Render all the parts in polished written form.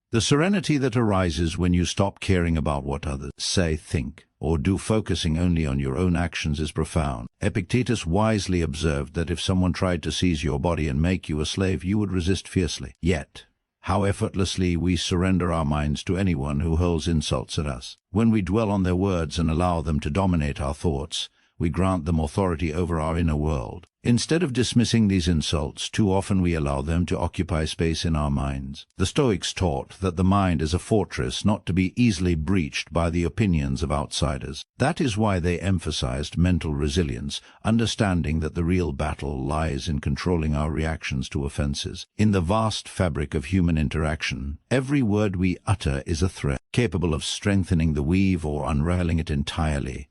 The serenity that arises when you stop caring about what others say, think, or do, focusing only on your own actions, is profound. Epictetus wisely observed that if someone tried to seize your body and make you a slave, you would resist fiercely. Yet, how effortlessly we surrender our minds to anyone who hurls insults at us. When we dwell on their words and allow them to dominate our thoughts, we grant them authority over our inner world. Instead of dismissing these insults, too often we allow them to occupy space in our minds. The Stoics taught that the mind is a fortress not to be easily breached by the opinions of outsiders. That is why they emphasized mental resilience, understanding that the real battle lies in controlling our reactions to offenses. In the vast fabric of human interaction, every word we utter is a thread, capable of strengthening the weave or unraveling it entirely.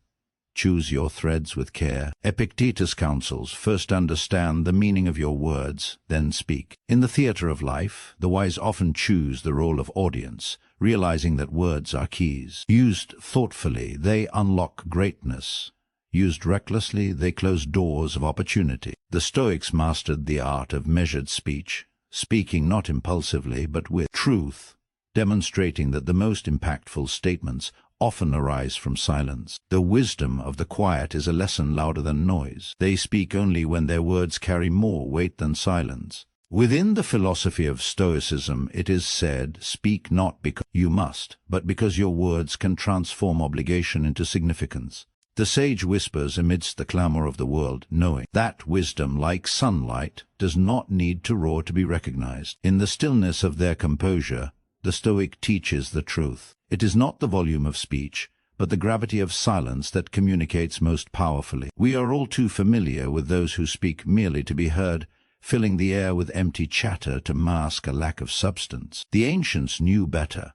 Choose your threads with care. Epictetus counsels, first understand the meaning of your words, then speak. In the theater of life, the wise often choose the role of audience, realizing that words are keys. Used thoughtfully, they unlock greatness. Used recklessly, they close doors of opportunity. The Stoics mastered the art of measured speech, speaking not impulsively but with truth, demonstrating that the most impactful statements often arise from silence. The wisdom of the quiet is a lesson louder than noise. They speak only when their words carry more weight than silence. Within the philosophy of Stoicism, it is said, speak not because you must, but because your words can transform obligation into significance. The sage whispers amidst the clamor of the world, knowing that wisdom, like sunlight, does not need to roar to be recognized. In the stillness of their composure, the Stoic teaches the truth. It is not the volume of speech, but the gravity of silence that communicates most powerfully. We are all too familiar with those who speak merely to be heard, filling the air with empty chatter to mask a lack of substance. The ancients knew better.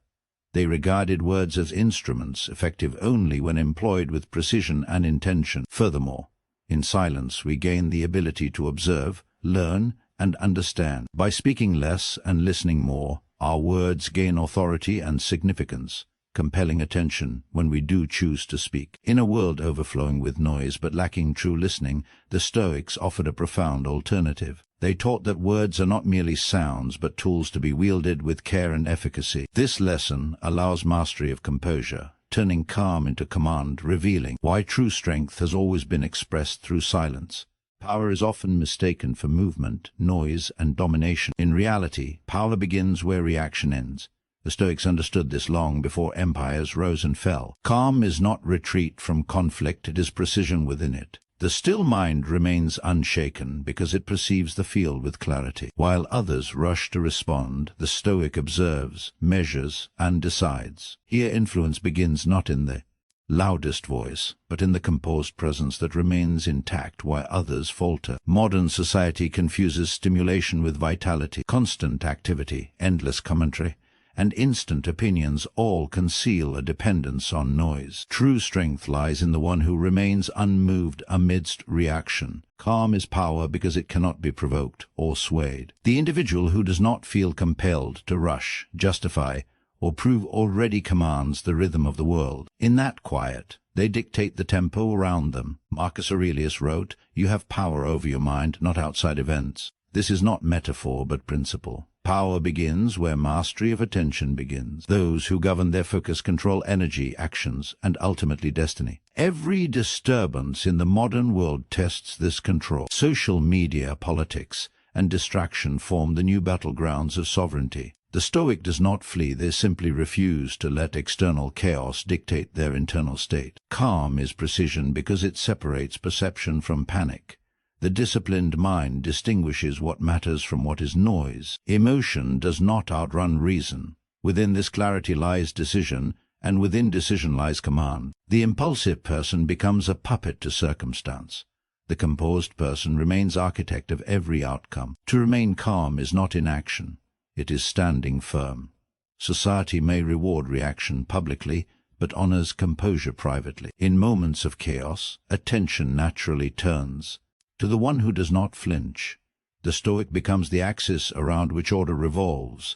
They regarded words as instruments, effective only when employed with precision and intention. Furthermore, in silence we gain the ability to observe, learn, and understand. By speaking less and listening more, our words gain authority and significance, compelling attention when we do choose to speak. In a world overflowing with noise but lacking true listening, the Stoics offered a profound alternative. They taught that words are not merely sounds but tools to be wielded with care and efficacy. This lesson allows mastery of composure, turning calm into command, revealing why true strength has always been expressed through silence. Power is often mistaken for movement, noise, and domination. In reality, power begins where reaction ends. The Stoics understood this long before empires rose and fell. Calm is not retreat from conflict, it is precision within it. The still mind remains unshaken because it perceives the field with clarity. While others rush to respond, the Stoic observes, measures, and decides. Here influence begins not in the loudest voice, but in the composed presence that remains intact while others falter. Modern society confuses stimulation with vitality. Constant activity, endless commentary, and instant opinions all conceal a dependence on noise. True strength lies in the one who remains unmoved amidst reaction. Calm is power because it cannot be provoked or swayed. The individual who does not feel compelled to rush, justify, or prove already commands the rhythm of the world. In that quiet, they dictate the tempo around them. Marcus Aurelius wrote, "You have power over your mind, not outside events." This is not metaphor but principle. Power begins where mastery of attention begins. Those who govern their focus control energy, actions, and ultimately destiny. Every disturbance in the modern world tests this control. Social media, politics, and distraction form the new battlegrounds of sovereignty. The Stoic does not flee, they simply refuse to let external chaos dictate their internal state. Calm is precision because it separates perception from panic. The disciplined mind distinguishes what matters from what is noise. Emotion does not outrun reason. Within this clarity lies decision, and within decision lies command. The impulsive person becomes a puppet to circumstance. The composed person remains architect of every outcome. To remain calm is not inaction. It is standing firm. Society may reward reaction publicly, but honors composure privately. In moments of chaos, attention naturally turns to the one who does not flinch. The Stoic becomes the axis around which order revolves.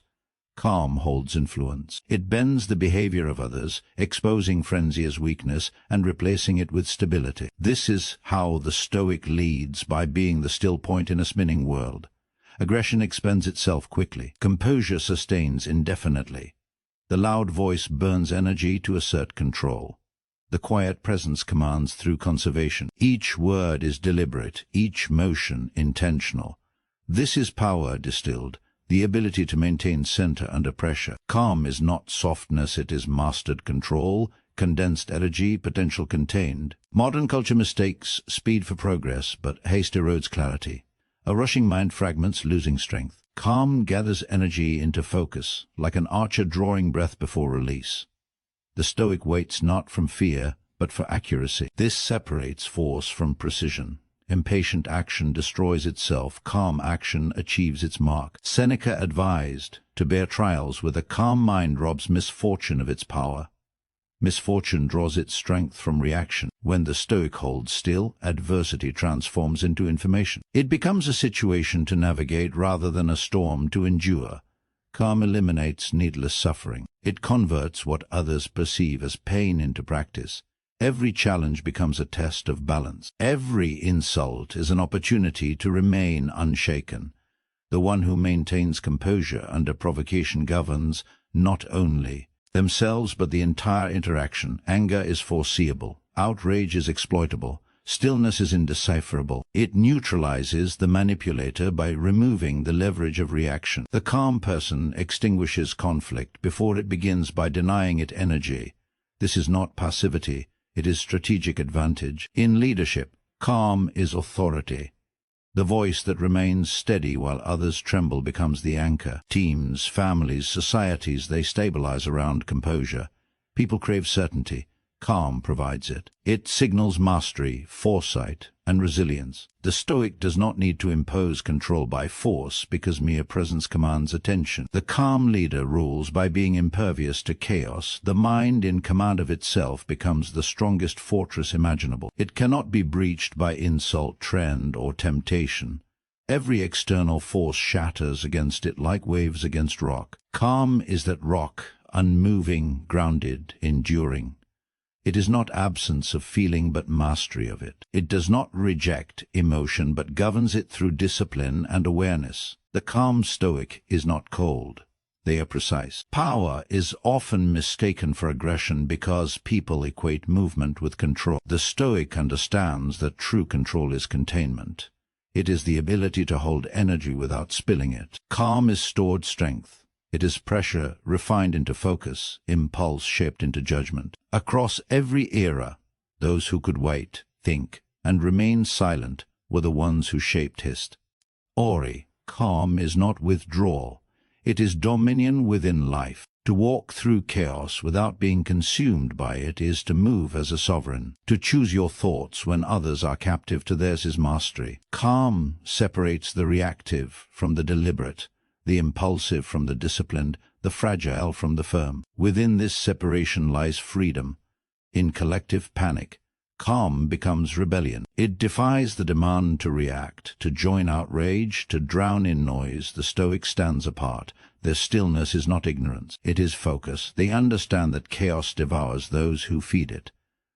Calm holds influence. It bends the behavior of others, exposing frenzy as weakness and replacing it with stability. This is how the Stoic leads, by being the still point in a spinning world. Aggression expends itself quickly. Composure sustains indefinitely. The loud voice burns energy to assert control. The quiet presence commands through conservation. Each word is deliberate, each motion intentional. This is power distilled, the ability to maintain center under pressure. Calm is not softness, it is mastered control, condensed energy, potential contained. Modern culture mistakes speed for progress, but haste erodes clarity. A rushing mind fragments, losing strength. Calm gathers energy into focus, like an archer drawing breath before release. The Stoic waits not from fear, but for accuracy. This separates force from precision. Impatient action destroys itself, calm action achieves its mark. Seneca advised, to bear trials with a calm mind robs misfortune of its power. Misfortune draws its strength from reaction. When the Stoic holds still, adversity transforms into information. It becomes a situation to navigate rather than a storm to endure. Calm eliminates needless suffering. It converts what others perceive as pain into practice. Every challenge becomes a test of balance. Every insult is an opportunity to remain unshaken. The one who maintains composure under provocation governs not only themselves but the entire interaction. Anger is foreseeable. Outrage is exploitable. Stillness is indecipherable. It neutralizes the manipulator by removing the leverage of reaction. The calm person extinguishes conflict before it begins by denying it energy. This is not passivity, it is strategic advantage. In leadership, calm is authority. The voice that remains steady while others tremble becomes the anchor. Teams, families, societies, they stabilize around composure. People crave certainty. Calm provides it. It signals mastery, foresight, and resilience. The Stoic does not need to impose control by force because mere presence commands attention. The calm leader rules by being impervious to chaos. The mind in command of itself becomes the strongest fortress imaginable. It cannot be breached by insult, trend, or temptation. Every external force shatters against it like waves against rock. Calm is that rock, unmoving, grounded, enduring. It is not absence of feeling but mastery of it. It does not reject emotion but governs it through discipline and awareness. The calm Stoic is not cold. They are precise. Power is often mistaken for aggression because people equate movement with control. The Stoic understands that true control is containment. It is the ability to hold energy without spilling it. Calm is stored strength. It is pressure refined into focus, impulse shaped into judgment. Across every era, those who could wait, think, and remain silent were the ones who shaped history. Calm is not withdrawal. It is dominion within life. To walk through chaos without being consumed by it is to move as a sovereign. To choose your thoughts when others are captive to theirs is mastery. Calm separates the reactive from the deliberate, the impulsive from the disciplined, the fragile from the firm. Within this separation lies freedom. In collective panic, calm becomes rebellion. It defies the demand to react, to join outrage, to drown in noise. The Stoic stands apart. Their stillness is not ignorance, it is focus. They understand that chaos devours those who feed it.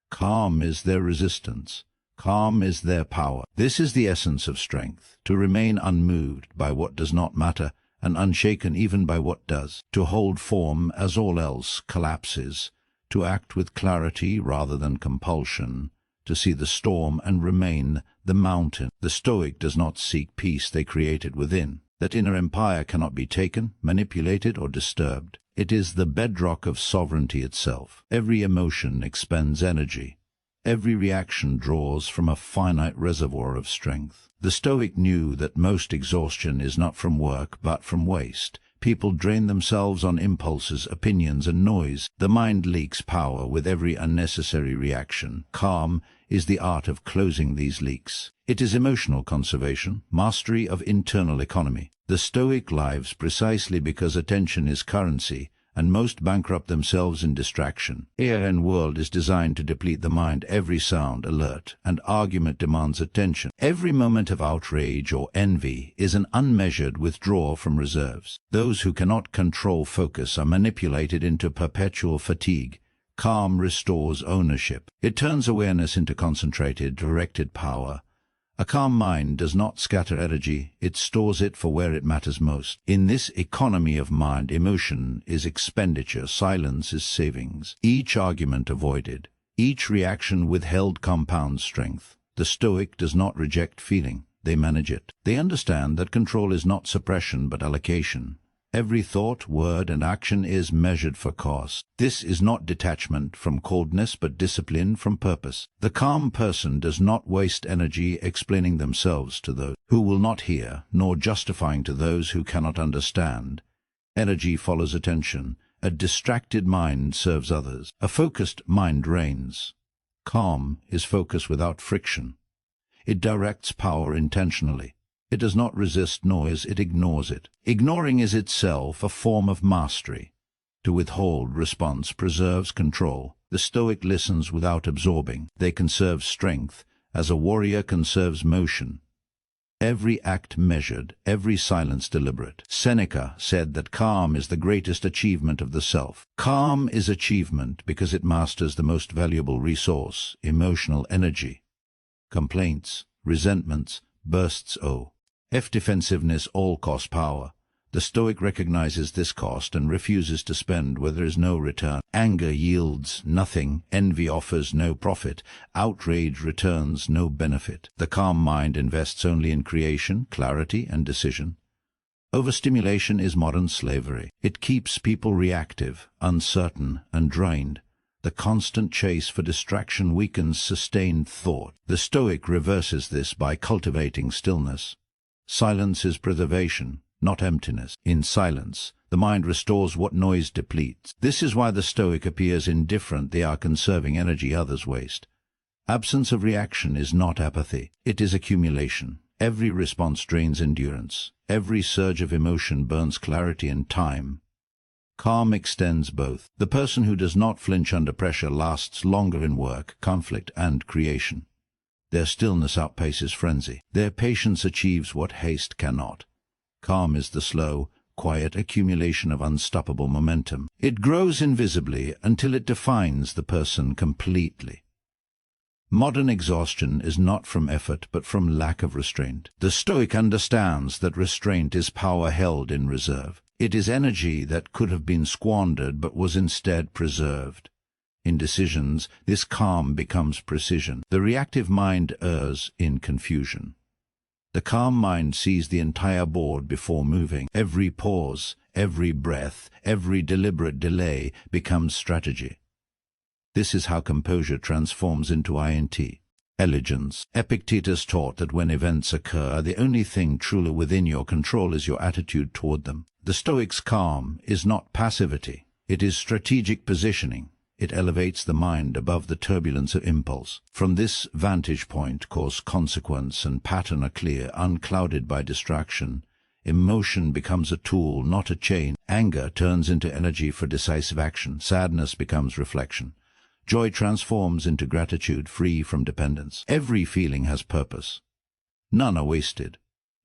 Calm is their resistance. Calm is their power. This is the essence of strength, to remain unmoved by what does not matter, and unshaken even by what does. To hold form as all else collapses, to act with clarity rather than compulsion, to see the storm and remain the mountain. The Stoic does not seek peace, they create it within. That inner empire cannot be taken, manipulated, or disturbed. It is the bedrock of sovereignty itself. Every emotion expends energy. Every reaction draws from a finite reservoir of strength. The Stoic knew that most exhaustion is not from work but from waste. People drain themselves on impulses, opinions, and noise. The mind leaks power with every unnecessary reaction. Calm is the art of closing these leaks. It is emotional conservation, mastery of internal economy. The Stoic lives precisely because attention is currency, and most bankrupt themselves in distraction. Air and world is designed to deplete the mind. Every sound, alert, and argument demands attention. Every moment of outrage or envy is an unmeasured withdrawal from reserves. Those who cannot control focus are manipulated into perpetual fatigue. Calm restores ownership. It turns awareness into concentrated, directed power. A calm mind does not scatter energy, it stores it for where it matters most. In this economy of mind, emotion is expenditure, silence is savings. Each argument avoided, each reaction withheld compounds strength. The Stoic does not reject feeling, they manage it. They understand that control is not suppression but allocation. Every thought, word, and action is measured for cost. This is not detachment from coldness, but discipline from purpose. The calm person does not waste energy explaining themselves to those who will not hear, nor justifying to those who cannot understand. Energy follows attention. A distracted mind serves others. A focused mind reigns. Calm is focus without friction. It directs power intentionally. It does not resist noise, it ignores it. Ignoring is itself a form of mastery. To withhold response preserves control. The Stoic listens without absorbing. They conserve strength, as a warrior conserves motion. Every act measured, every silence deliberate. Seneca said that calm is the greatest achievement of the self. Calm is achievement because it masters the most valuable resource, emotional energy. Complaints, resentments, bursts defensiveness all cost power. The Stoic recognizes this cost and refuses to spend where there is no return. Anger yields nothing, envy offers no profit, outrage returns no benefit. The calm mind invests only in creation, clarity, and decision. Overstimulation is modern slavery. It keeps people reactive, uncertain, and drained. The constant chase for distraction weakens sustained thought. The Stoic reverses this by cultivating stillness. Silence is preservation, not emptiness. In silence, the mind restores what noise depletes. This is why the Stoic appears indifferent. They are conserving energy others waste. Absence of reaction is not apathy, it is accumulation. Every response drains endurance. Every surge of emotion burns clarity and time. Calm extends both. The person who does not flinch under pressure lasts longer in work, conflict, and creation. Their stillness outpaces frenzy. Their patience achieves what haste cannot. Calm is the slow, quiet accumulation of unstoppable momentum. It grows invisibly until it defines the person completely. Modern exhaustion is not from effort but from lack of restraint. The Stoic understands that restraint is power held in reserve. It is energy that could have been squandered but was instead preserved. In decisions, this calm becomes precision. The reactive mind errs in confusion. The calm mind sees the entire board before moving. Every pause, every breath, every deliberate delay becomes strategy. This is how composure transforms into intelligence. Epictetus taught that when events occur, the only thing truly within your control is your attitude toward them. The Stoic's calm is not passivity, it is strategic positioning. It elevates the mind above the turbulence of impulse. From this vantage point, cause, consequence, and pattern are clear, unclouded by distraction. Emotion becomes a tool, not a chain. Anger turns into energy for decisive action. Sadness becomes reflection. Joy transforms into gratitude, free from dependence. Every feeling has purpose. None are wasted.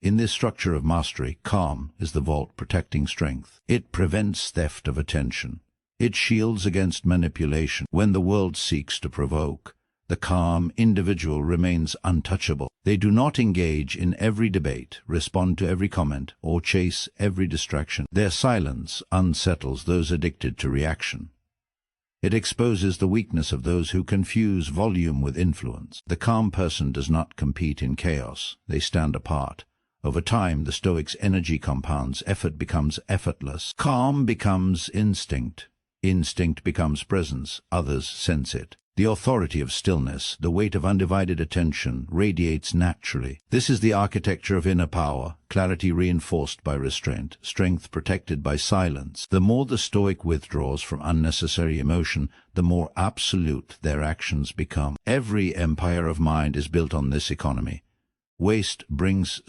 In this structure of mastery, calm is the vault protecting strength. It prevents theft of attention. It shields against manipulation. When the world seeks to provoke, the calm individual remains untouchable. They do not engage in every debate, respond to every comment, or chase every distraction. Their silence unsettles those addicted to reaction. It exposes the weakness of those who confuse volume with influence. The calm person does not compete in chaos. They stand apart. Over time, the Stoic's energy compounds. Effort becomes effortless. Calm becomes instinct. Instinct becomes presence. Others sense it. The authority of stillness, the weight of undivided attention, radiates naturally. This is the architecture of inner power, clarity reinforced by restraint, strength protected by silence. The more the Stoic withdraws from unnecessary emotion, the more absolute their actions become. Every empire of mind is built on this economy. Waste brings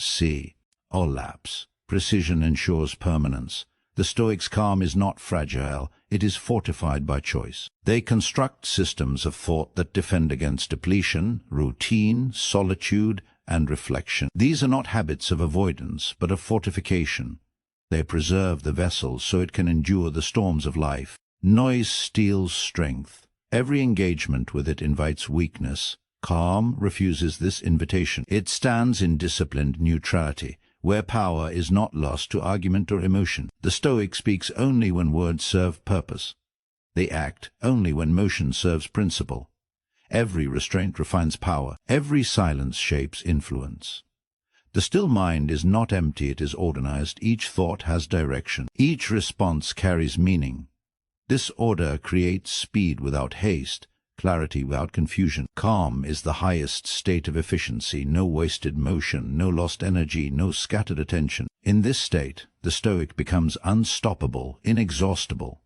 or lapse. Precision ensures permanence. The Stoic's calm is not fragile, it is fortified by choice. They construct systems of thought that defend against depletion, routine, solitude, and reflection. These are not habits of avoidance, but of fortification. They preserve the vessel so it can endure the storms of life. Noise steals strength. Every engagement with it invites weakness. Calm refuses this invitation. It stands in disciplined neutrality, where power is not lost to argument or emotion. The Stoic speaks only when words serve purpose. They act only when motion serves principle. Every restraint refines power. Every silence shapes influence. The still mind is not empty, it is organized. Each thought has direction. Each response carries meaning. This order creates speed without haste, clarity without confusion. Calm is the highest state of efficiency, no wasted motion, no lost energy, no scattered attention. In this state, the Stoic becomes unstoppable, inexhaustible.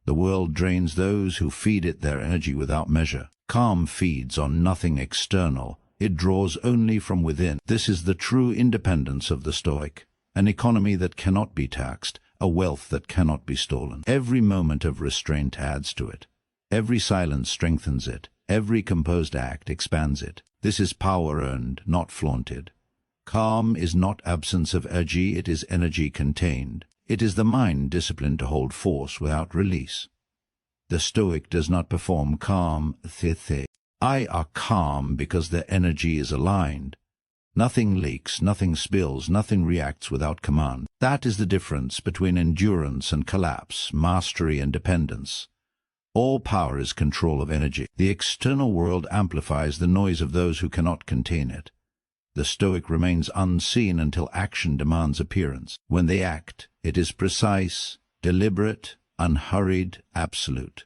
The world drains those who feed it their energy without measure. Calm feeds on nothing external. It draws only from within. This is the true independence of the Stoic, an economy that cannot be taxed, a wealth that cannot be stolen. Every moment of restraint adds to it. Every silence strengthens it. Every composed act expands it. This is power earned, not flaunted. Calm is not absence of energy, it is energy contained. It is the mind disciplined to hold force without release. The Stoic does not perform calm, I are calm because their energy is aligned. Nothing leaks, nothing spills, nothing reacts without command. That is the difference between endurance and collapse, mastery and dependence. All power is control of energy. The external world amplifies the noise of those who cannot contain it. The Stoic remains unseen until action demands appearance. When they act, it is precise, deliberate, unhurried, absolute.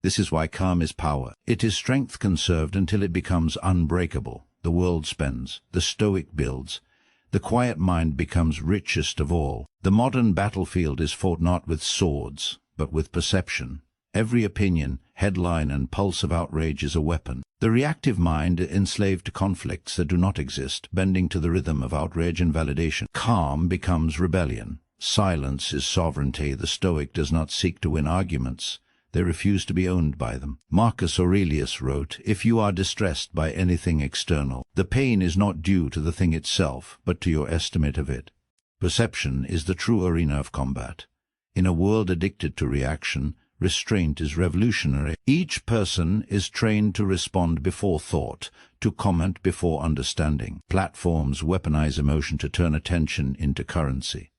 This is why calm is power. It is strength conserved until it becomes unbreakable. The world spends, the Stoic builds. The quiet mind becomes richest of all. The modern battlefield is fought not with swords, but with perception. Every opinion, headline, and pulse of outrage is a weapon. The reactive mind enslaved to conflicts that do not exist, bending to the rhythm of outrage and validation. Calm becomes rebellion. Silence is sovereignty. The Stoic does not seek to win arguments. They refuse to be owned by them. Marcus Aurelius wrote, "If you are distressed by anything external, the pain is not due to the thing itself, but to your estimate of it." Perception is the true arena of combat. In a world addicted to reaction, restraint is revolutionary. Each person is trained to respond before thought, to comment before understanding. Platforms weaponize emotion to turn attention into currency.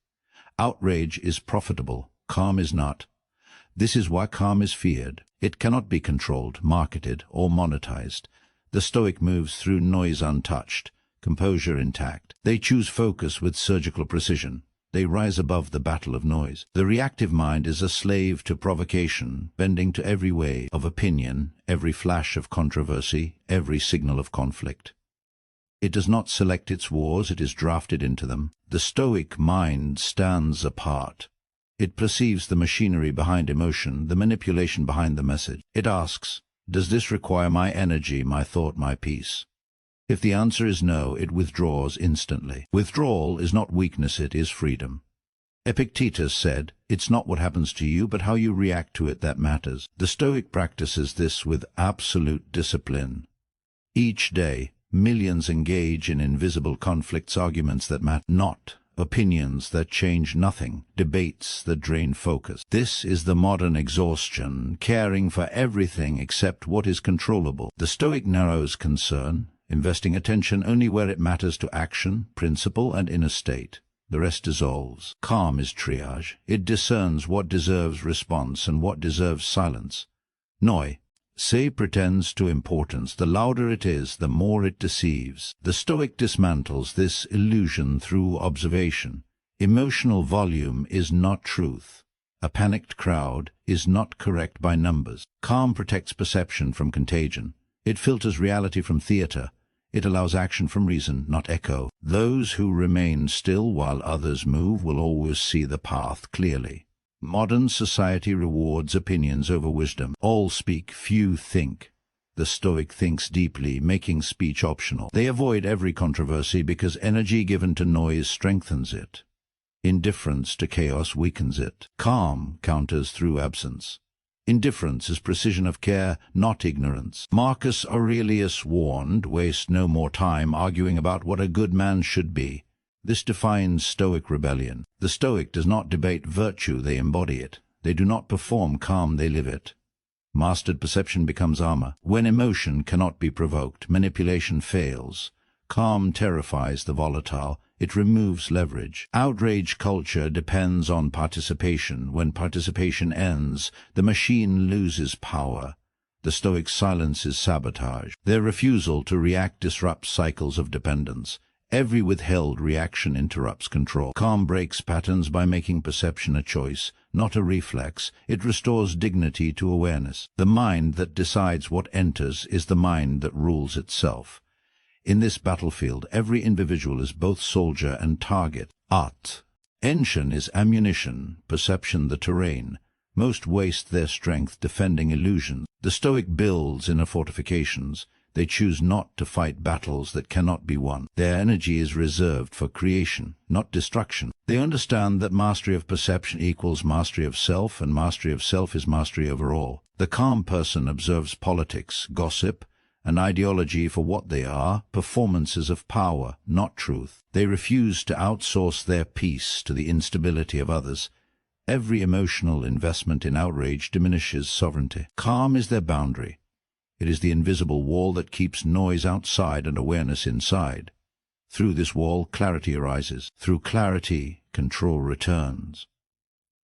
Outrage is profitable, calm is not. This is why calm is feared. It cannot be controlled, marketed, or monetized. The Stoic moves through noise untouched, composure intact. They choose focus with surgical precision. They rise above the battle of noise. The reactive mind is a slave to provocation, bending to every wave of opinion, every flash of controversy, every signal of conflict. It does not select its wars, it is drafted into them. The Stoic mind stands apart. It perceives the machinery behind emotion, the manipulation behind the message. It asks, does this require my energy, my thought, my peace? If the answer is no, it withdraws instantly. Withdrawal is not weakness, it is freedom. Epictetus said, "It's not what happens to you, but how you react to it that matters." The Stoic practices this with absolute discipline. Each day, millions engage in invisible conflicts, arguments that matter not. Opinions that change nothing, debates that drain focus. This is the modern exhaustion, caring for everything except what is controllable. The Stoic narrows concern, investing attention only where it matters to action, principle, and inner state. The rest dissolves. Calm is triage. It discerns what deserves response and what deserves silence. Noi. Say pretends to importance. The louder it is, the more it deceives. The Stoic dismantles this illusion through observation. Emotional volume is not truth. A panicked crowd is not correct by numbers. Calm protects perception from contagion. It filters reality from theater. It allows action from reason, not echo. Those who remain still while others move will always see the path clearly. Modern society rewards opinions over wisdom. All speak, few think. The Stoic thinks deeply, making speech optional. They avoid every controversy because energy given to noise strengthens it. Indifference to chaos weakens it. Calm counters through absence. Indifference is precision of care, not ignorance. Marcus Aurelius warned, "Waste no more time arguing about what a good man should be." This defines Stoic rebellion. The Stoic does not debate virtue, they embody it. They do not perform calm, they live it. Mastered perception becomes armor. When emotion cannot be provoked, manipulation fails. Calm terrifies the volatile. It removes leverage. Outrage culture depends on participation. When participation ends, the machine loses power. The Stoic silence is sabotage. Their refusal to react disrupts cycles of dependence. Every withheld reaction interrupts control. Calm breaks patterns by making perception a choice, not a reflex. It restores dignity to awareness. The mind that decides what enters is the mind that rules itself. In this battlefield, every individual is both soldier and target. Attention is ammunition, perception the terrain. Most waste their strength defending illusions. The Stoic builds inner fortifications. They choose not to fight battles that cannot be won. Their energy is reserved for creation, not destruction. They understand that mastery of perception equals mastery of self, and mastery of self is mastery over all. The calm person observes politics, gossip, and ideology for what they are, performances of power, not truth. They refuse to outsource their peace to the instability of others. Every emotional investment in outrage diminishes sovereignty. Calm is their boundary. It is the invisible wall that keeps noise outside and awareness inside. Through this wall, clarity arises. Through clarity, control returns.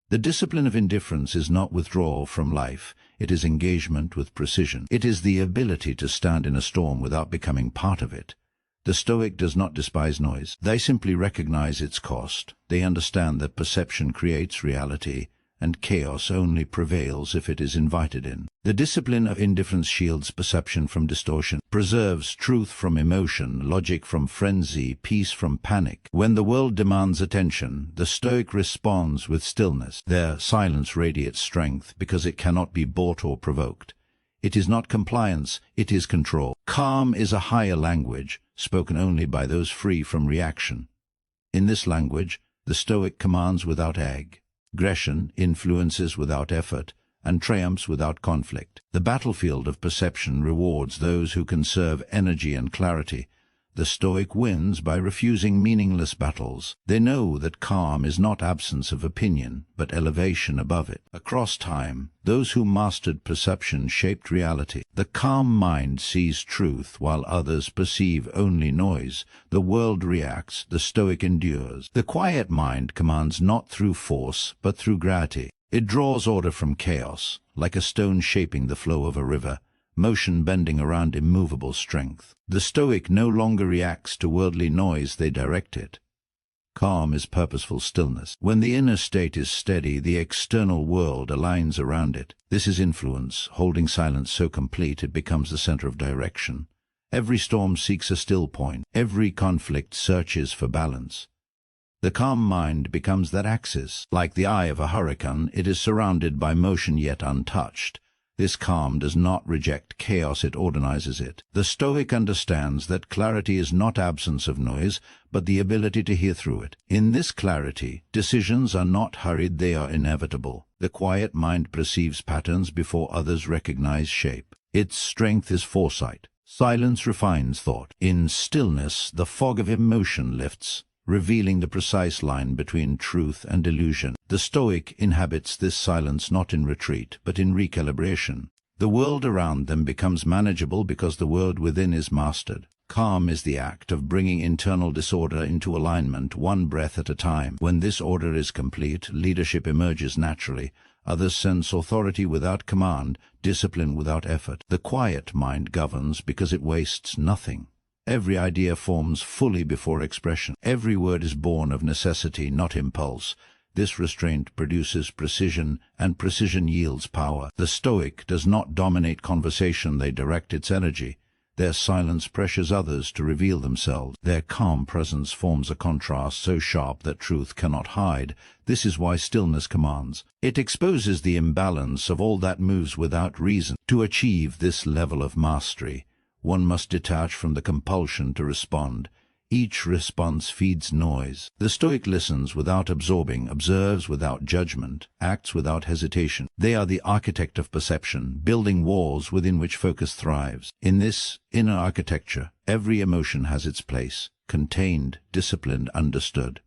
The discipline of indifference is not withdrawal from life. It is engagement with precision. It is the ability to stand in a storm without becoming part of it. The Stoic does not despise noise. They simply recognize its cost. They understand that perception creates reality, and chaos only prevails if it is invited in. The discipline of indifference shields perception from distortion, preserves truth from emotion, logic from frenzy, peace from panic. When the world demands attention, the Stoic responds with stillness. Their silence radiates strength because it cannot be bought or provoked. It is not compliance, it is control. Calm is a higher language, spoken only by those free from reaction. In this language, the Stoic commands without aggression, influences without effort, and triumphs without conflict. The battlefield of perception rewards those who conserve energy and clarity. The Stoic wins by refusing meaningless battles. They know that calm is not absence of opinion, but elevation above it. Across time, those who mastered perception shaped reality. The calm mind sees truth, while others perceive only noise. The world reacts, the Stoic endures. The quiet mind commands not through force, but through gravity. It draws order from chaos, like a stone shaping the flow of a river, motion bending around immovable strength. The Stoic no longer reacts to worldly noise, they direct it. Calm is purposeful stillness. When the inner state is steady, the external world aligns around it. This is influence, holding silence so complete it becomes the center of direction. Every storm seeks a still point. Every conflict searches for balance. The calm mind becomes that axis. Like the eye of a hurricane, it is surrounded by motion yet untouched. This calm does not reject chaos, it organizes it. The Stoic understands that clarity is not absence of noise, but the ability to hear through it. In this clarity, decisions are not hurried, they are inevitable. The quiet mind perceives patterns before others recognize shape. Its strength is foresight. Silence refines thought. In stillness, the fog of emotion lifts, revealing the precise line between truth and illusion. The Stoic inhabits this silence not in retreat, but in recalibration. The world around them becomes manageable because the world within is mastered. Calm is the act of bringing internal disorder into alignment, one breath at a time. When this order is complete, leadership emerges naturally. Others sense authority without command, discipline without effort. The quiet mind governs because it wastes nothing. Every idea forms fully before expression. Every word is born of necessity, not impulse. This restraint produces precision, and precision yields power. The Stoic does not dominate conversation, they direct its energy. Their silence pressures others to reveal themselves. Their calm presence forms a contrast so sharp that truth cannot hide. This is why stillness commands. It exposes the imbalance of all that moves without reason. To achieve this level of mastery, one must detach from the compulsion to respond. Each response feeds noise. The Stoic listens without absorbing, observes without judgment, acts without hesitation. They are the architect of perception, building walls within which focus thrives. In this inner architecture, every emotion has its place, contained, disciplined, understood.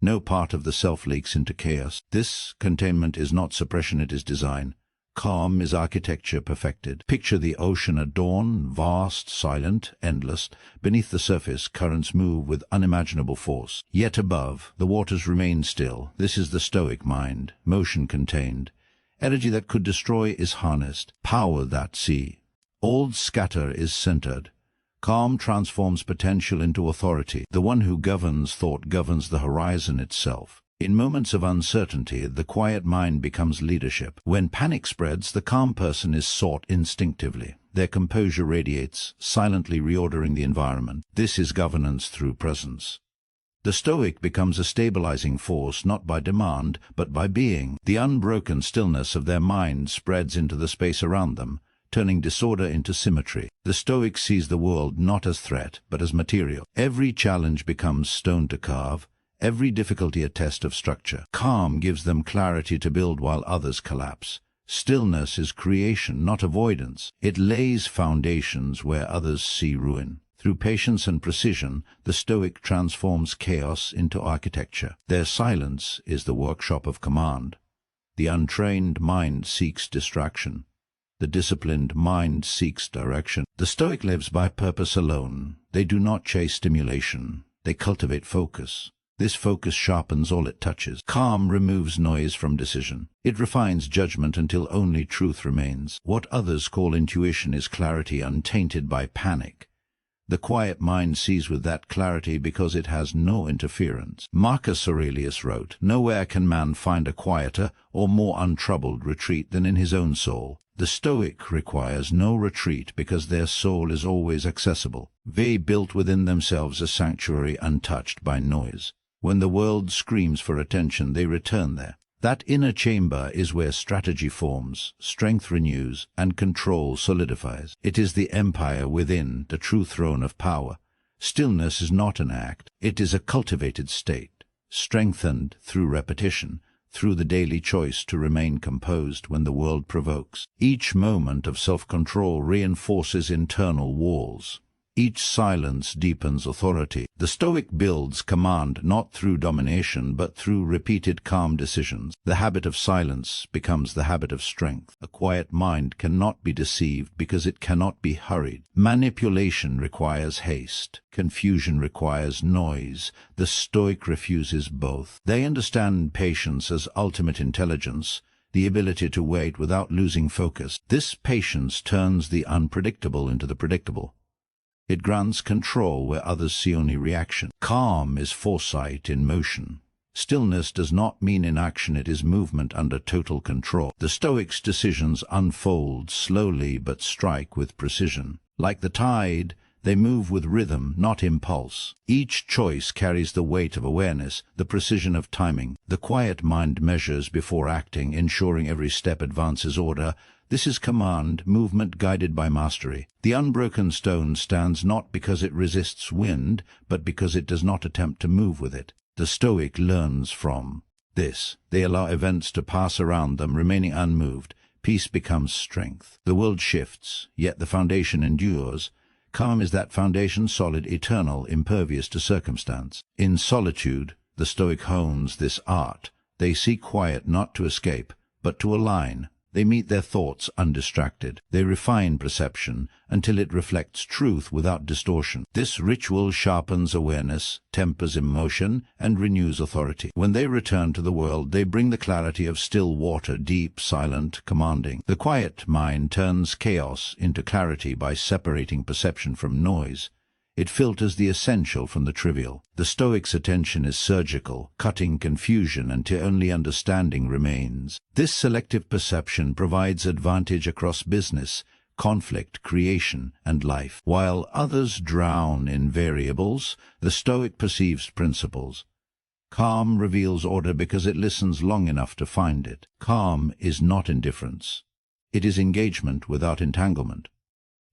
No part of the self leaks into chaos. This containment is not suppression, it is design. Calm is architecture perfected. Picture the ocean at dawn, vast, silent, endless. Beneath the surface, currents move with unimaginable force. Yet above, the waters remain still. This is the Stoic mind, motion contained. Energy that could destroy is harnessed. Power that sea. All scatter is centered. Calm transforms potential into authority. The one who governs thought governs the horizon itself. In moments of uncertainty, the quiet mind becomes leadership. When panic spreads, the calm person is sought instinctively. Their composure radiates, silently reordering the environment. This is governance through presence. The Stoic becomes a stabilizing force not by demand, but by being. The unbroken stillness of their mind spreads into the space around them, turning disorder into symmetry. The Stoic sees the world not as threat, but as material. Every challenge becomes stone to carve, every difficulty a test of structure. Calm gives them clarity to build while others collapse. Stillness is creation, not avoidance. It lays foundations where others see ruin. Through patience and precision, the Stoic transforms chaos into architecture. Their silence is the workshop of command. The untrained mind seeks distraction. The disciplined mind seeks direction. The Stoic lives by purpose alone. They do not chase stimulation. They cultivate focus. This focus sharpens all it touches. Calm removes noise from decision. It refines judgment until only truth remains. What others call intuition is clarity untainted by panic. The quiet mind sees with that clarity because it has no interference. Marcus Aurelius wrote, "Nowhere can man find a quieter or more untroubled retreat than in his own soul." The Stoic requires no retreat because their soul is always accessible. They built within themselves a sanctuary untouched by noise. When the world screams for attention, they return there. That inner chamber is where strategy forms, strength renews, and control solidifies. It is the empire within, the true throne of power. Stillness is not an act, it is a cultivated state, strengthened through repetition, through the daily choice to remain composed when the world provokes. Each moment of self-control reinforces internal walls. Each silence deepens authority. The Stoic builds command not through domination but through repeated calm decisions. The habit of silence becomes the habit of strength. A quiet mind cannot be deceived because it cannot be hurried. Manipulation requires haste. Confusion requires noise. The Stoic refuses both. They understand patience as ultimate intelligence, the ability to wait without losing focus. This patience turns the unpredictable into the predictable. It grants control where others see only reaction. Calm is foresight in motion. Stillness does not mean inaction, it is movement under total control. The Stoics' decisions unfold slowly but strike with precision. Like the tide, they move with rhythm, not impulse. Each choice carries the weight of awareness, the precision of timing. The quiet mind measures before acting, ensuring every step advances order. This is command, movement guided by mastery. The unbroken stone stands not because it resists wind, but because it does not attempt to move with it. The Stoic learns from this. They allow events to pass around them, remaining unmoved. Peace becomes strength. The world shifts, yet the foundation endures. Calm is that foundation, solid, eternal, impervious to circumstance. In solitude, the Stoic hones this art. They seek quiet not to escape, but to align. They meet their thoughts undistracted. They refine perception until it reflects truth without distortion. This ritual sharpens awareness, tempers emotion, and renews authority. When they return to the world, they bring the clarity of still water, deep, silent, commanding. The quiet mind turns chaos into clarity by separating perception from noise. It filters the essential from the trivial. The Stoic's attention is surgical, cutting confusion until only understanding remains. This selective perception provides advantage across business, conflict, creation, and life. While others drown in variables, the Stoic perceives principles. Calm reveals order because it listens long enough to find it. Calm is not indifference. It is engagement without entanglement.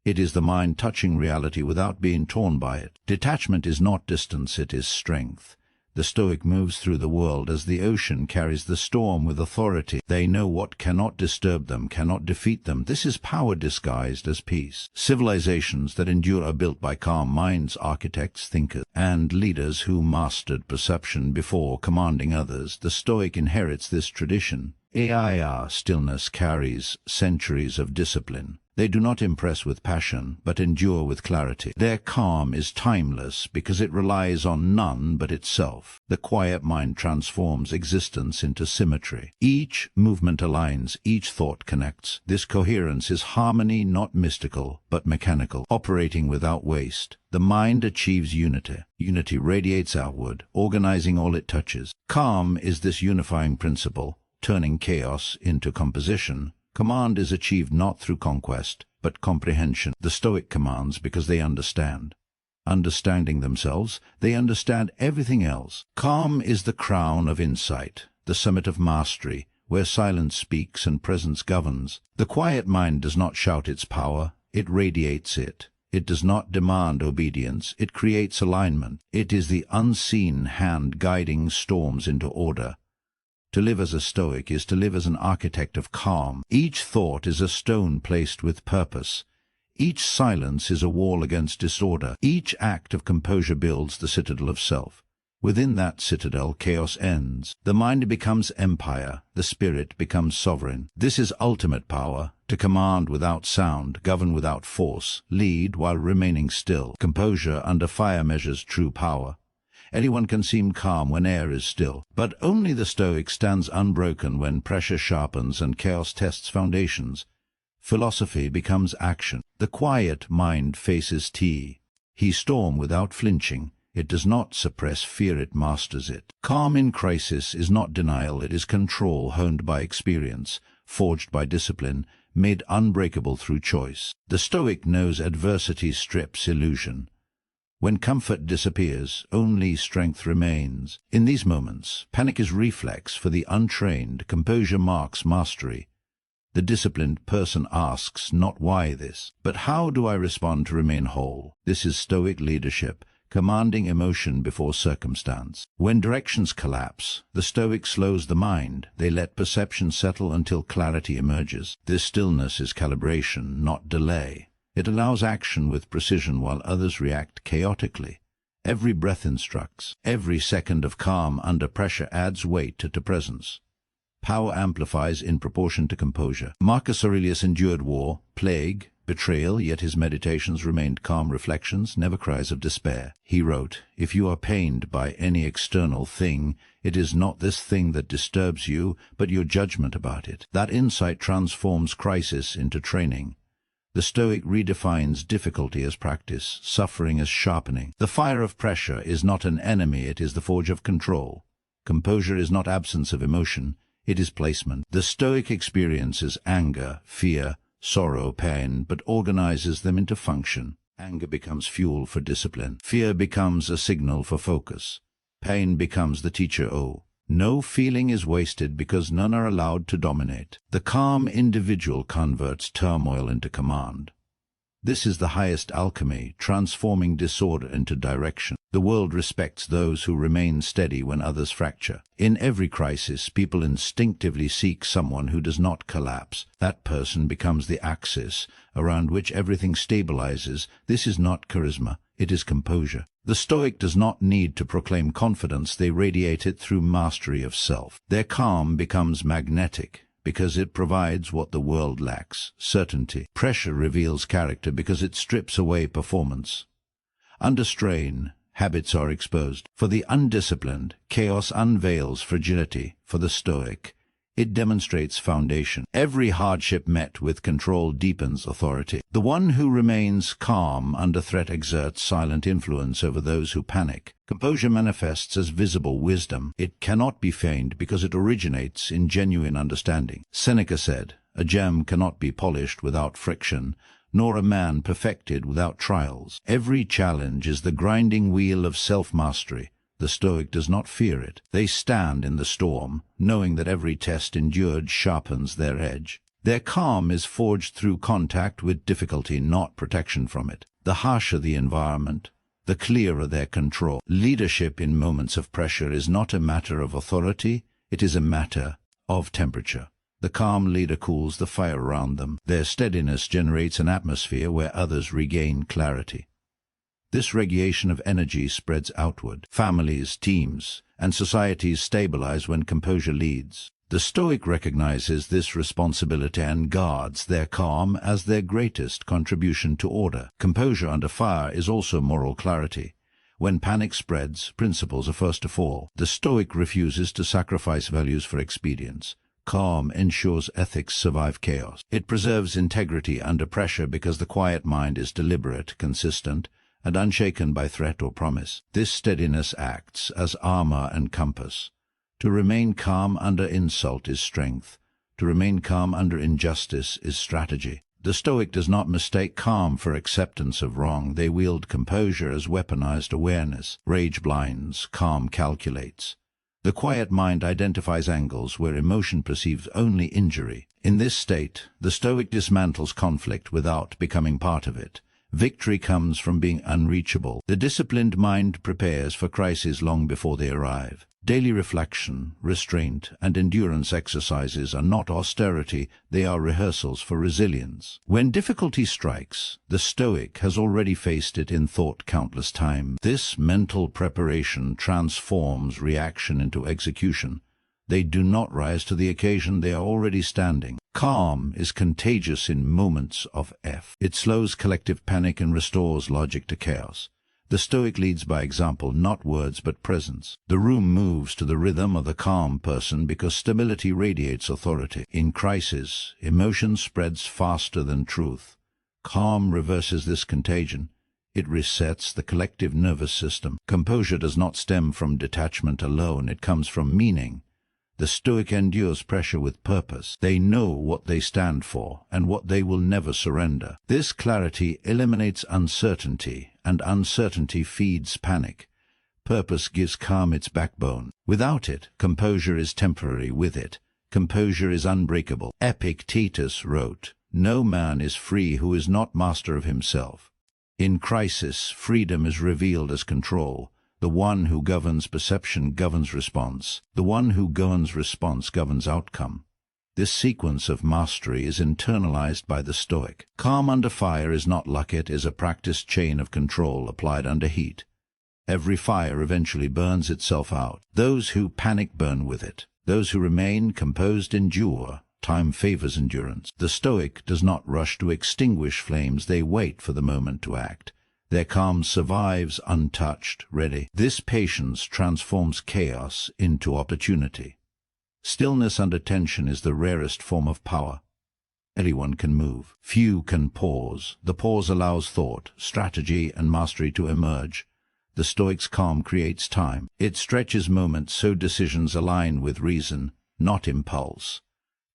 It is the mind touching reality without being torn by it. Detachment is not distance, it is strength. The Stoic moves through the world as the ocean carries the storm with authority. They know what cannot disturb them, cannot defeat them. This is power disguised as peace. Civilizations that endure are built by calm minds, architects, thinkers, and leaders who mastered perception before commanding others. The Stoic inherits this tradition. AIR stillness carries centuries of discipline. They do not impress with passion, but endure with clarity. Their calm is timeless because it relies on none but itself. The quiet mind transforms existence into symmetry. Each movement aligns, each thought connects. This coherence is harmony, not mystical, but mechanical, operating without waste. The mind achieves unity. Unity radiates outward, organizing all it touches. Calm is this unifying principle, turning chaos into composition. Command is achieved not through conquest, but comprehension. The Stoic commands because they understand. Understanding themselves, they understand everything else. Calm is the crown of insight, the summit of mastery, where silence speaks and presence governs. The quiet mind does not shout its power, it radiates it. It does not demand obedience, it creates alignment. It is the unseen hand guiding storms into order. To live as a Stoic is to live as an architect of calm. Each thought is a stone placed with purpose. Each silence is a wall against disorder. Each act of composure builds the citadel of self. Within that citadel, chaos ends. The mind becomes empire, the spirit becomes sovereign. This is ultimate power, to command without sound, govern without force, lead while remaining still. Composure under fire measures true power. Anyone can seem calm when air is still, but only the Stoic stands unbroken when pressure sharpens and chaos tests foundations. Philosophy becomes action. The quiet mind faces tea. He storm without flinching. It does not suppress fear, it masters it. Calm in crisis is not denial, it is control honed by experience, forged by discipline, made unbreakable through choice. The Stoic knows adversity strips illusion. When comfort disappears, only strength remains. In these moments, panic is reflex. For the untrained, composure marks mastery. The disciplined person asks not why this, but how do I respond to remain whole? This is Stoic leadership, commanding emotion before circumstance. When directions collapse, the Stoic slows the mind. They let perception settle until clarity emerges. This stillness is calibration, not delay. It allows action with precision while others react chaotically. Every breath instructs. Every second of calm under pressure adds weight to presence. Power amplifies in proportion to composure. Marcus Aurelius endured war, plague, betrayal, yet his meditations remained calm reflections, never cries of despair. He wrote, "If you are pained by any external thing, it is not this thing that disturbs you, but your judgment about it." That insight transforms crisis into training. The Stoic redefines difficulty as practice, suffering as sharpening. The fire of pressure is not an enemy, it is the forge of control. Composure is not absence of emotion, it is placement. The Stoic experiences anger, fear, sorrow, pain, but organizes them into function. Anger becomes fuel for discipline. Fear becomes a signal for focus. Pain becomes the teacher. No feeling is wasted because none are allowed to dominate. The calm individual converts turmoil into command. This is the highest alchemy, transforming disorder into direction. The world respects those who remain steady when others fracture. In every crisis, people instinctively seek someone who does not collapse. That person becomes the axis around which everything stabilizes. This is not charisma, it is composure. The Stoic does not need to proclaim confidence, they radiate it through mastery of self. Their calm becomes magnetic because it provides what the world lacks, certainty. Pressure reveals character because it strips away performance. Under strain, habits are exposed. For the undisciplined, chaos unveils fragility. For the Stoic, it demonstrates foundation. Every hardship met with control deepens authority. The one who remains calm under threat exerts silent influence over those who panic. Composure manifests as visible wisdom. It cannot be feigned because it originates in genuine understanding. Seneca said, "A gem cannot be polished without friction, nor a man perfected without trials." Every challenge is the grinding wheel of self-mastery. The Stoic does not fear it. They stand in the storm, knowing that every test endured sharpens their edge. Their calm is forged through contact with difficulty, not protection from it. The harsher the environment, the clearer their control. Leadership in moments of pressure is not a matter of authority, it is a matter of temperature. The calm leader cools the fire around them. Their steadiness generates an atmosphere where others regain clarity. This radiation of energy spreads outward. Families, teams, and societies stabilize when composure leads. The Stoic recognizes this responsibility and guards their calm as their greatest contribution to order. Composure under fire is also moral clarity. When panic spreads, principles are first to fall. The Stoic refuses to sacrifice values for expedience. Calm ensures ethics survive chaos. It preserves integrity under pressure because the quiet mind is deliberate, consistent, and unshaken by threat or promise. This steadiness acts as armor and compass. To remain calm under insult is strength. To remain calm under injustice is strategy. The Stoic does not mistake calm for acceptance of wrong. They wield composure as weaponized awareness. Rage blinds, calm calculates. The quiet mind identifies angles where emotion perceives only injury. In this state, the Stoic dismantles conflict without becoming part of it. Victory comes from being unreachable. The disciplined mind prepares for crises long before they arrive. Daily reflection, restraint, and endurance exercises are not austerity, they are rehearsals for resilience. When difficulty strikes, the Stoic has already faced it in thought countless times. This mental preparation transforms reaction into execution. They do not rise to the occasion, they are already standing. Calm is contagious in moments of F. It slows collective panic and restores logic to chaos. The Stoic leads by example, not words but presence. The room moves to the rhythm of the calm person because stability radiates authority. In crisis, emotion spreads faster than truth. Calm reverses this contagion. It resets the collective nervous system. Composure does not stem from detachment alone, it comes from meaning. The Stoic endures pressure with purpose. They know what they stand for and what they will never surrender. This clarity eliminates uncertainty, and uncertainty feeds panic. Purpose gives calm its backbone. Without it, composure is temporary. With it, composure is unbreakable. Epictetus wrote, "No man is free who is not master of himself." In crisis, freedom is revealed as control. The one who governs perception governs response. The one who governs response governs outcome. This sequence of mastery is internalized by the Stoic. Calm under fire is not luck, it is a practiced chain of control applied under heat. Every fire eventually burns itself out. Those who panic burn with it. Those who remain composed endure. Time favors endurance. The Stoic does not rush to extinguish flames, they wait for the moment to act. Their calm survives untouched, ready. This patience transforms chaos into opportunity. Stillness under tension is the rarest form of power. Anyone can move. Few can pause. The pause allows thought, strategy, and mastery to emerge. The Stoic's calm creates time. It stretches moments so decisions align with reason, not impulse.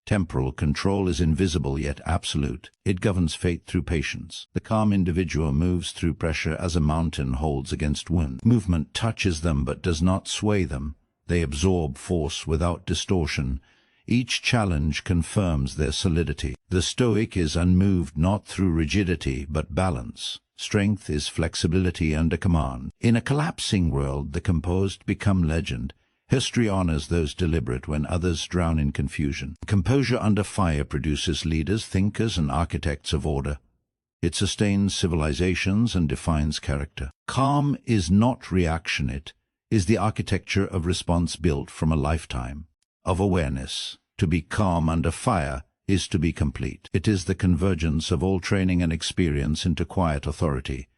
Temporal control is invisible yet absolute. It governs fate through patience. The calm individual moves through pressure as a mountain holds against wind. Movement touches them but does not sway them. They absorb force without distortion. Each challenge confirms their solidity. The Stoic is unmoved not through rigidity but balance. Strength is flexibility under command. In a collapsing world, the composed become legend. History honors those deliberate when others drown in confusion. Composure under fire produces leaders, thinkers, and architects of order. It sustains civilizations and defines character. Calm is not reaction, it is the architecture of response built from a lifetime of awareness. To be calm under fire is to be complete. It is the convergence of all training and experience into quiet authority.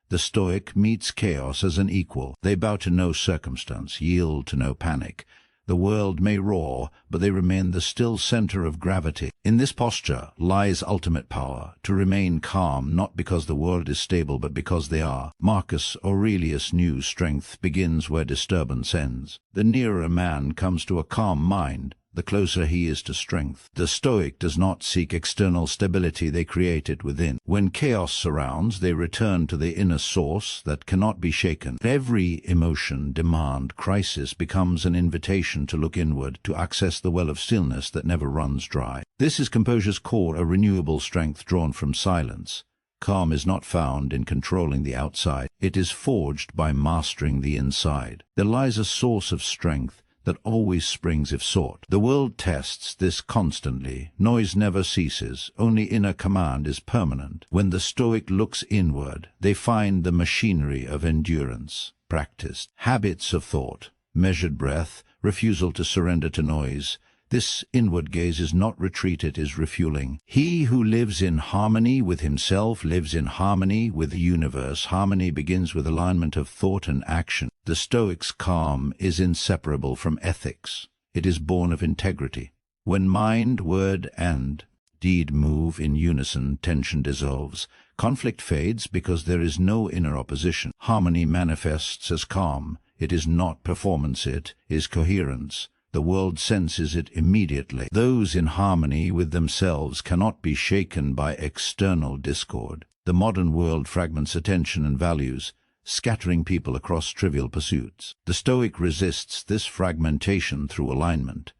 The Stoic meets chaos as an equal. They bow to no circumstance, yield to no panic. The world may roar, but they remain the still center of gravity. In this posture lies ultimate power, to remain calm not because the world is stable but because they are. Marcus Aurelius knew strength begins where disturbance ends. The nearer a man comes to a calm mind, the closer he is to strength. The Stoic does not seek external stability, they create it within. When chaos surrounds, they return to the inner source that cannot be shaken. Every emotion, demand, crisis becomes an invitation to look inward, to access the well of stillness that never runs dry. This is composure's core, a renewable strength drawn from silence. Calm is not found in controlling the outside. It is forged by mastering the inside. There lies a source of strength that always springs if sought. The world tests this constantly. Noise never ceases. Only inner command is permanent. When the Stoic looks inward, they find the machinery of endurance practiced. Habits of thought, measured breath, refusal to surrender to noise, This inward gaze is not retreat, it is refueling. He who lives in harmony with himself lives in harmony with the universe. Harmony begins with alignment of thought and action. The Stoics' calm is inseparable from ethics. It is born of integrity. When mind, word, and deed move in unison, tension dissolves. Conflict fades because there is no inner opposition. Harmony manifests as calm. It is not performance, it is coherence. The world senses it immediately. Those in harmony with themselves cannot be shaken by external discord. The modern world fragments attention and values, scattering people across trivial pursuits. The Stoic resists this fragmentation through alignment.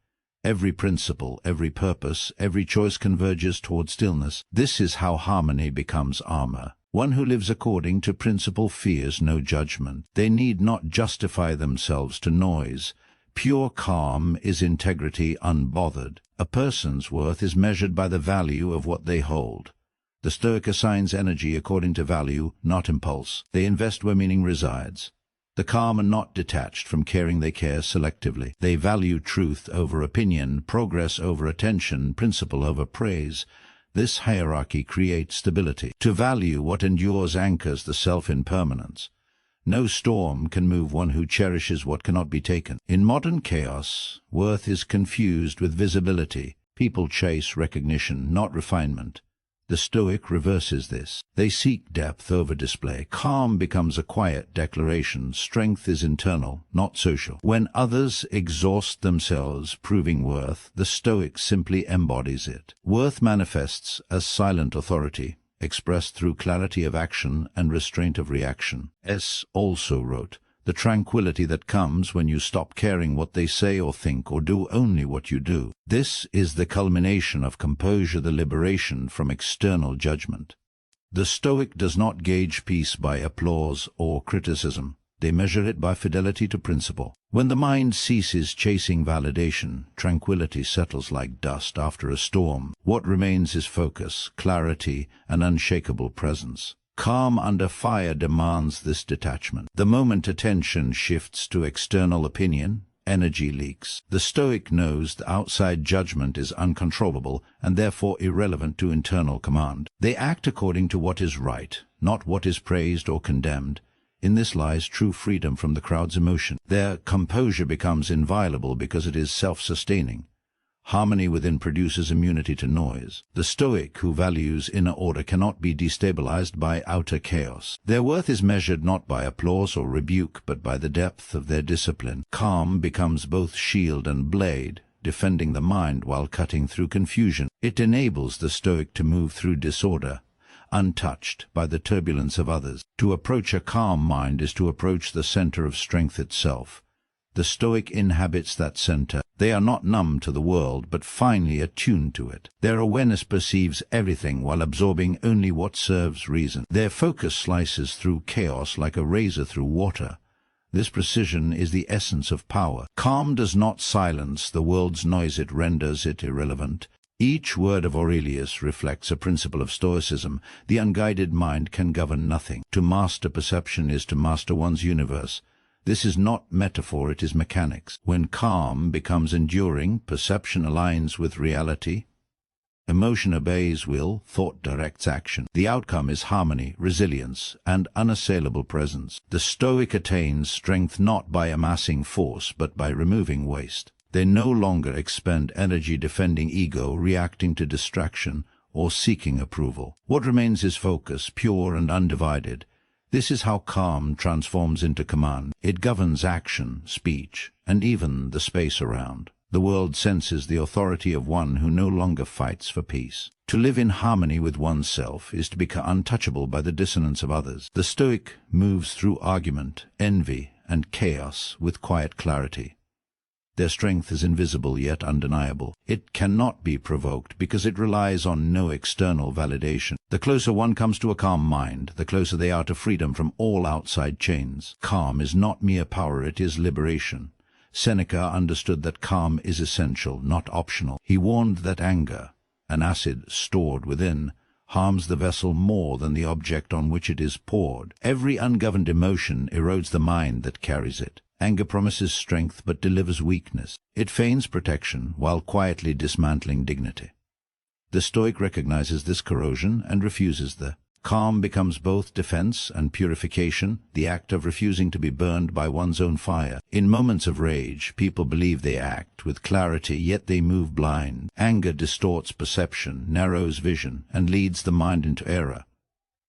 Every principle, every purpose, every choice converges toward stillness. This is how harmony becomes armor. One who lives according to principle fears no judgment. They need not justify themselves to noise. Pure calm is integrity unbothered. A person's worth is measured by the value of what they hold. The Stoic assigns energy according to value, not impulse. They invest where meaning resides. The calm are not detached from caring, they care selectively. They value truth over opinion, progress over attention, principle over praise. This hierarchy creates stability. To value what endures anchors the self in permanence. No storm can move one who cherishes what cannot be taken. In modern chaos, worth is confused with visibility. People chase recognition, not refinement. The Stoic reverses this. They seek depth over display. Calm becomes a quiet declaration. Strength is internal, not social. When others exhaust themselves proving worth, the Stoic simply embodies it. Worth manifests as silent authority, expressed through clarity of action and restraint of reaction. S. also wrote, "The tranquility that comes when you stop caring what they say or think or do only what you do. This is the culmination of composure, the liberation from external judgment." The Stoic does not gauge peace by applause or criticism. They measure it by fidelity to principle. When the mind ceases chasing validation, tranquility settles like dust after a storm. What remains is focus, clarity, and unshakable presence. Calm under fire demands this detachment. The moment attention shifts to external opinion, energy leaks. The Stoic knows the outside judgment is uncontrollable and therefore irrelevant to internal command. They act according to what is right, not what is praised or condemned. In this lies true freedom from the crowd's emotion. Their composure becomes inviolable because it is self-sustaining. Harmony within produces immunity to noise. The Stoic who values inner order cannot be destabilized by outer chaos. Their worth is measured not by applause or rebuke, but by the depth of their discipline. Calm becomes both shield and blade, defending the mind while cutting through confusion. It enables the Stoic to move through disorder, untouched by the turbulence of others. To approach a calm mind is to approach the center of strength itself. The Stoic inhabits that center. They are not numb to the world, but finely attuned to it. Their awareness perceives everything while absorbing only what serves reason. Their focus slices through chaos like a razor through water. This precision is the essence of power. Calm does not silence the world's noise, it renders it irrelevant. Each word of Aurelius reflects a principle of Stoicism. The unguided mind can govern nothing. To master perception is to master one's universe. This is not metaphor, it is mechanics. When calm becomes enduring, perception aligns with reality. Emotion obeys will, thought directs action. The outcome is harmony, resilience, and unassailable presence. The Stoic attains strength not by amassing force, but by removing waste. They no longer expend energy defending ego, reacting to distraction, or seeking approval. What remains is focus, pure and undivided. This is how calm transforms into command. It governs action, speech, and even the space around. The world senses the authority of one who no longer fights for peace. To live in harmony with oneself is to become untouchable by the dissonance of others. The Stoic moves through argument, envy, and chaos with quiet clarity. Their strength is invisible yet undeniable. It cannot be provoked because it relies on no external validation. The closer one comes to a calm mind, the closer they are to freedom from all outside chains. Calm is not mere power, it is liberation. Seneca understood that calm is essential, not optional. He warned that anger, an acid stored within, harms the vessel more than the object on which it is poured. Every ungoverned emotion erodes the mind that carries it. Anger promises strength but delivers weakness. It feigns protection while quietly dismantling dignity. The Stoic recognizes this corrosion and refuses the calm becomes both defense and purification, the act of refusing to be burned by one's own fire. In moments of rage, people believe they act with clarity, yet they move blind. Anger distorts perception, narrows vision, and leads the mind into error.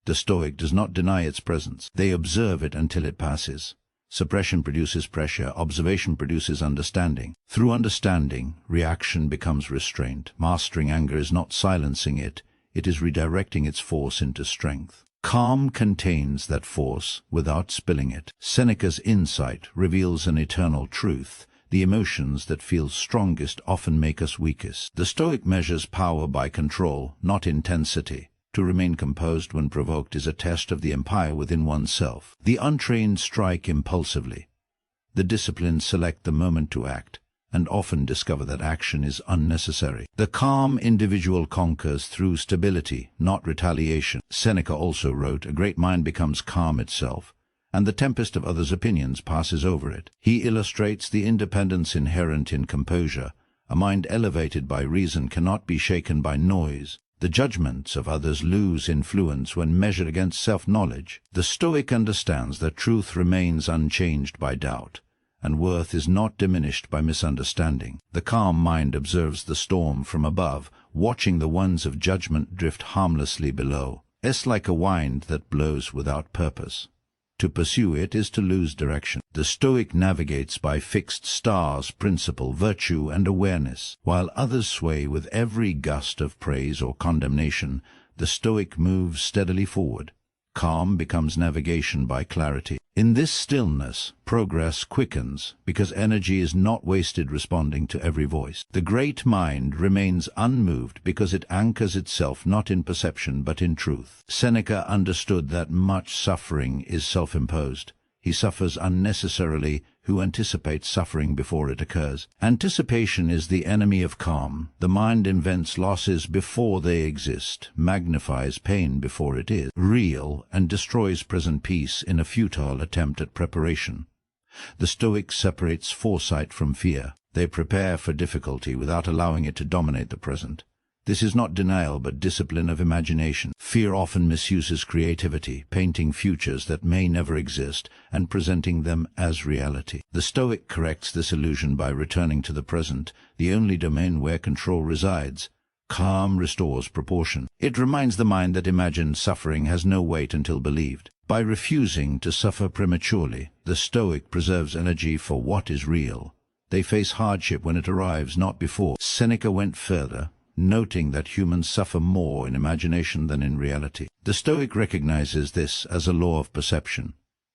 The Stoic does not deny its presence. They observe it until it passes. Suppression produces pressure, observation produces understanding. Through understanding, reaction becomes restraint. Mastering anger is not silencing it, it is redirecting its force into strength. Calm contains that force without spilling it. Seneca's insight reveals an eternal truth. The emotions that feel strongest often make us weakest. The Stoic measures power by control, not intensity. To remain composed when provoked is a test of the empire within oneself. The untrained strike impulsively. The disciplined select the moment to act, and often discover that action is unnecessary. The calm individual conquers through stability, not retaliation. Seneca also wrote, "A great mind becomes calm itself, and the tempest of others' opinions passes over it." He illustrates the independence inherent in composure. A mind elevated by reason cannot be shaken by noise. The judgments of others lose influence when measured against self-knowledge. The Stoic understands that truth remains unchanged by doubt, and worth is not diminished by misunderstanding. The calm mind observes the storm from above, watching the winds of judgment drift harmlessly below. It's like a wind that blows without purpose. To pursue it is to lose direction. The Stoic navigates by fixed stars, principle, virtue, and awareness. While others sway with every gust of praise or condemnation, the Stoic moves steadily forward. Calm becomes navigation by clarity. In this stillness, progress quickens, because energy is not wasted responding to every voice. The great mind remains unmoved because it anchors itself not in perception but in truth. Seneca understood that much suffering is self-imposed. He suffers unnecessarily who anticipates suffering before it occurs. Anticipation is the enemy of calm. The mind invents losses before they exist, magnifies pain before it is real, and destroys present peace in a futile attempt at preparation. The Stoic separates foresight from fear. They prepare for difficulty without allowing it to dominate the present. This is not denial but discipline of imagination. Fear often misuses creativity, painting futures that may never exist and presenting them as reality. The Stoic corrects this illusion by returning to the present, the only domain where control resides. Calm restores proportion. It reminds the mind that imagined suffering has no weight until believed. By refusing to suffer prematurely, the Stoic preserves energy for what is real. They face hardship when it arrives, not before. Seneca went further, noting that humans suffer more in imagination than in reality. The Stoic recognizes this as a law of perception.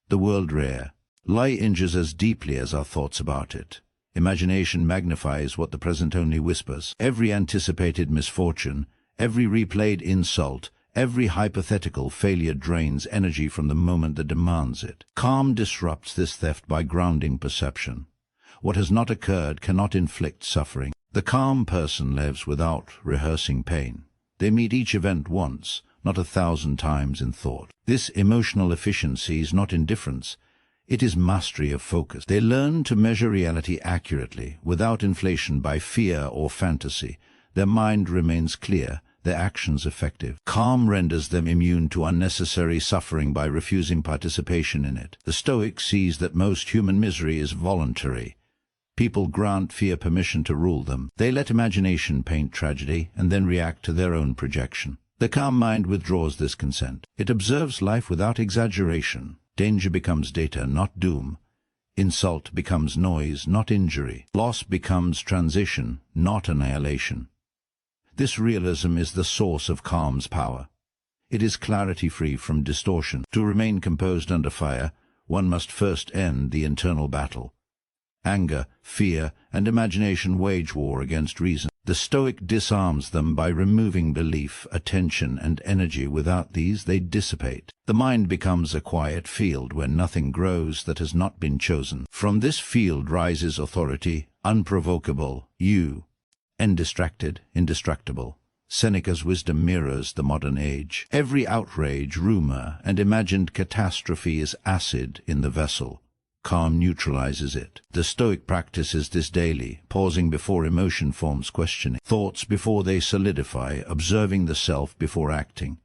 The world rare. Lie injures as deeply as our thoughts about it. Imagination magnifies what the present only whispers. Every anticipated misfortune, every replayed insult, every hypothetical failure drains energy from the moment that demands it. Calm disrupts this theft by grounding perception. What has not occurred cannot inflict suffering. The calm person lives without rehearsing pain. They meet each event once, not 1,000 times in thought. This emotional efficiency is not indifference. It is mastery of focus. They learn to measure reality accurately, without inflation by fear or fantasy. Their mind remains clear, their actions effective. Calm renders them immune to unnecessary suffering by refusing participation in it. The Stoic sees that most human misery is voluntary. People grant fear permission to rule them. They let imagination paint tragedy and then react to their own projection. The calm mind withdraws this consent. It observes life without exaggeration. Danger becomes data, not doom. Insult becomes noise, not injury. Loss becomes transition, not annihilation. This realism is the source of calm's power. It is clarity free from distortion. To remain composed under fire, one must first end the internal battle. Anger, fear, and imagination wage war against reason. The Stoic disarms them by removing belief, attention, and energy. Without these, they dissipate. The mind becomes a quiet field where nothing grows that has not been chosen. From this field rises authority, unprovocable, undistracted, indestructible. Seneca's wisdom mirrors the modern age. Every outrage, rumor, and imagined catastrophe is acid in the vessel. Calm neutralizes it. The Stoic practices this daily, pausing before emotion forms, questioning thoughts before they solidify, observing the self before acting.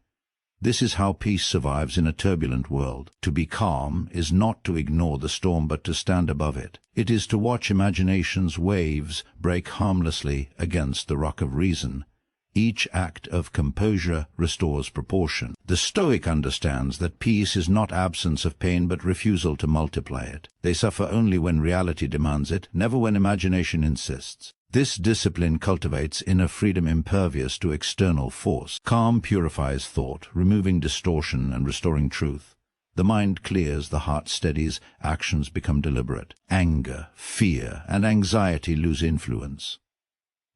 This is how peace survives in a turbulent world. To be calm is not to ignore the storm but to stand above it. It is to watch imagination's waves break harmlessly against the rock of reason. Each act of composure restores proportion. The Stoic understands that peace is not absence of pain but refusal to multiply it. They suffer only when reality demands it, never when imagination insists. This discipline cultivates inner freedom impervious to external force. Calm purifies thought, removing distortion and restoring truth. The mind clears, the heart steadies, actions become deliberate. Anger, fear, and anxiety lose influence.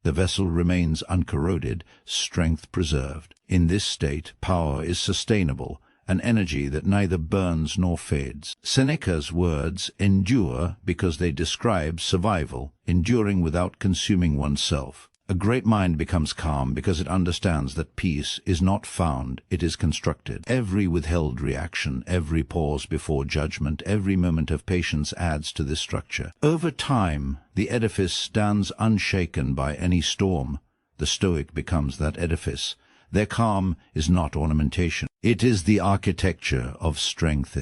The vessel remains uncorroded, strength preserved. In this state, power is sustainable, an energy that neither burns nor fades. Seneca's words endure because they describe survival, enduring without consuming oneself. A great mind becomes calm because it understands that peace is not found, it is constructed. Every withheld reaction, every pause before judgment, every moment of patience adds to this structure. Over time, the edifice stands unshaken by any storm. The Stoic becomes that edifice. Their calm is not ornamentation. It is the architecture of strength.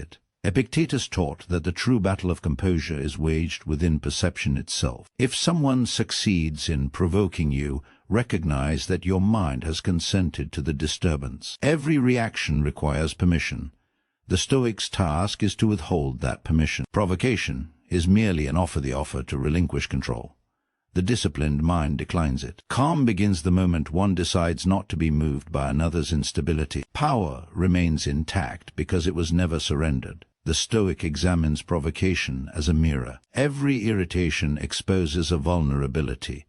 Epictetus taught that the true battle of composure is waged within perception itself. If someone succeeds in provoking you, recognize that your mind has consented to the disturbance. Every reaction requires permission. The Stoic's task is to withhold that permission. Provocation is merely an offer to relinquish control. The disciplined mind declines it. Calm begins the moment one decides not to be moved by another's instability. Power remains intact because it was never surrendered. The Stoic examines provocation as a mirror. Every irritation exposes a vulnerability.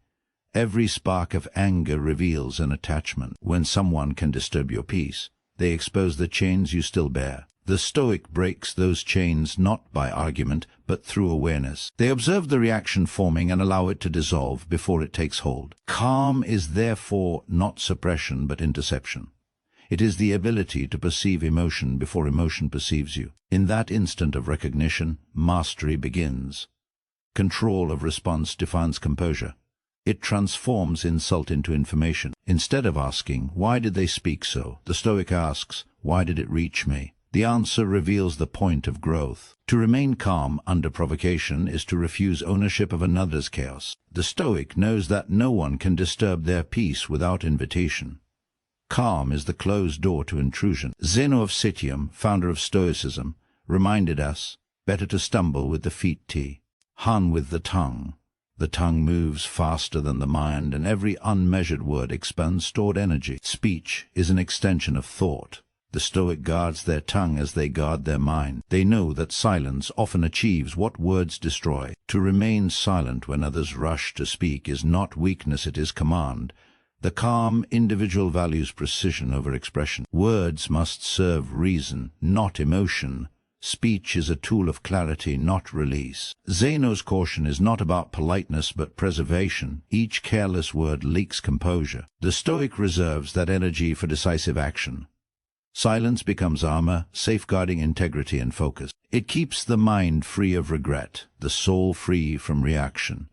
Every spark of anger reveals an attachment. When someone can disturb your peace, they expose the chains you still bear. The Stoic breaks those chains not by argument, but through awareness. They observe the reaction forming and allow it to dissolve before it takes hold. Calm is therefore not suppression, but interception. It is the ability to perceive emotion before emotion perceives you. In that instant of recognition, mastery begins. Control of response defines composure. It transforms insult into information. Instead of asking, "Why did they speak so?" the Stoic asks, "Why did it reach me?" The answer reveals the point of growth. To remain calm under provocation is to refuse ownership of another's chaos. The Stoic knows that no one can disturb their peace without invitation. Calm is the closed door to intrusion. Zeno of Citium, founder of Stoicism, reminded us, better to stumble with the feet than with the tongue. The tongue moves faster than the mind, and every unmeasured word expends stored energy. Speech is an extension of thought. The Stoic guards their tongue as they guard their mind. They know that silence often achieves what words destroy. To remain silent when others rush to speak is not weakness, it is command. The calm individual values precision over expression. Words must serve reason, not emotion. Speech is a tool of clarity, not release. Zeno's caution is not about politeness but preservation. Each careless word leaks composure. The Stoic reserves that energy for decisive action. Silence becomes armor, safeguarding integrity and focus. It keeps the mind free of regret, the soul free from reaction.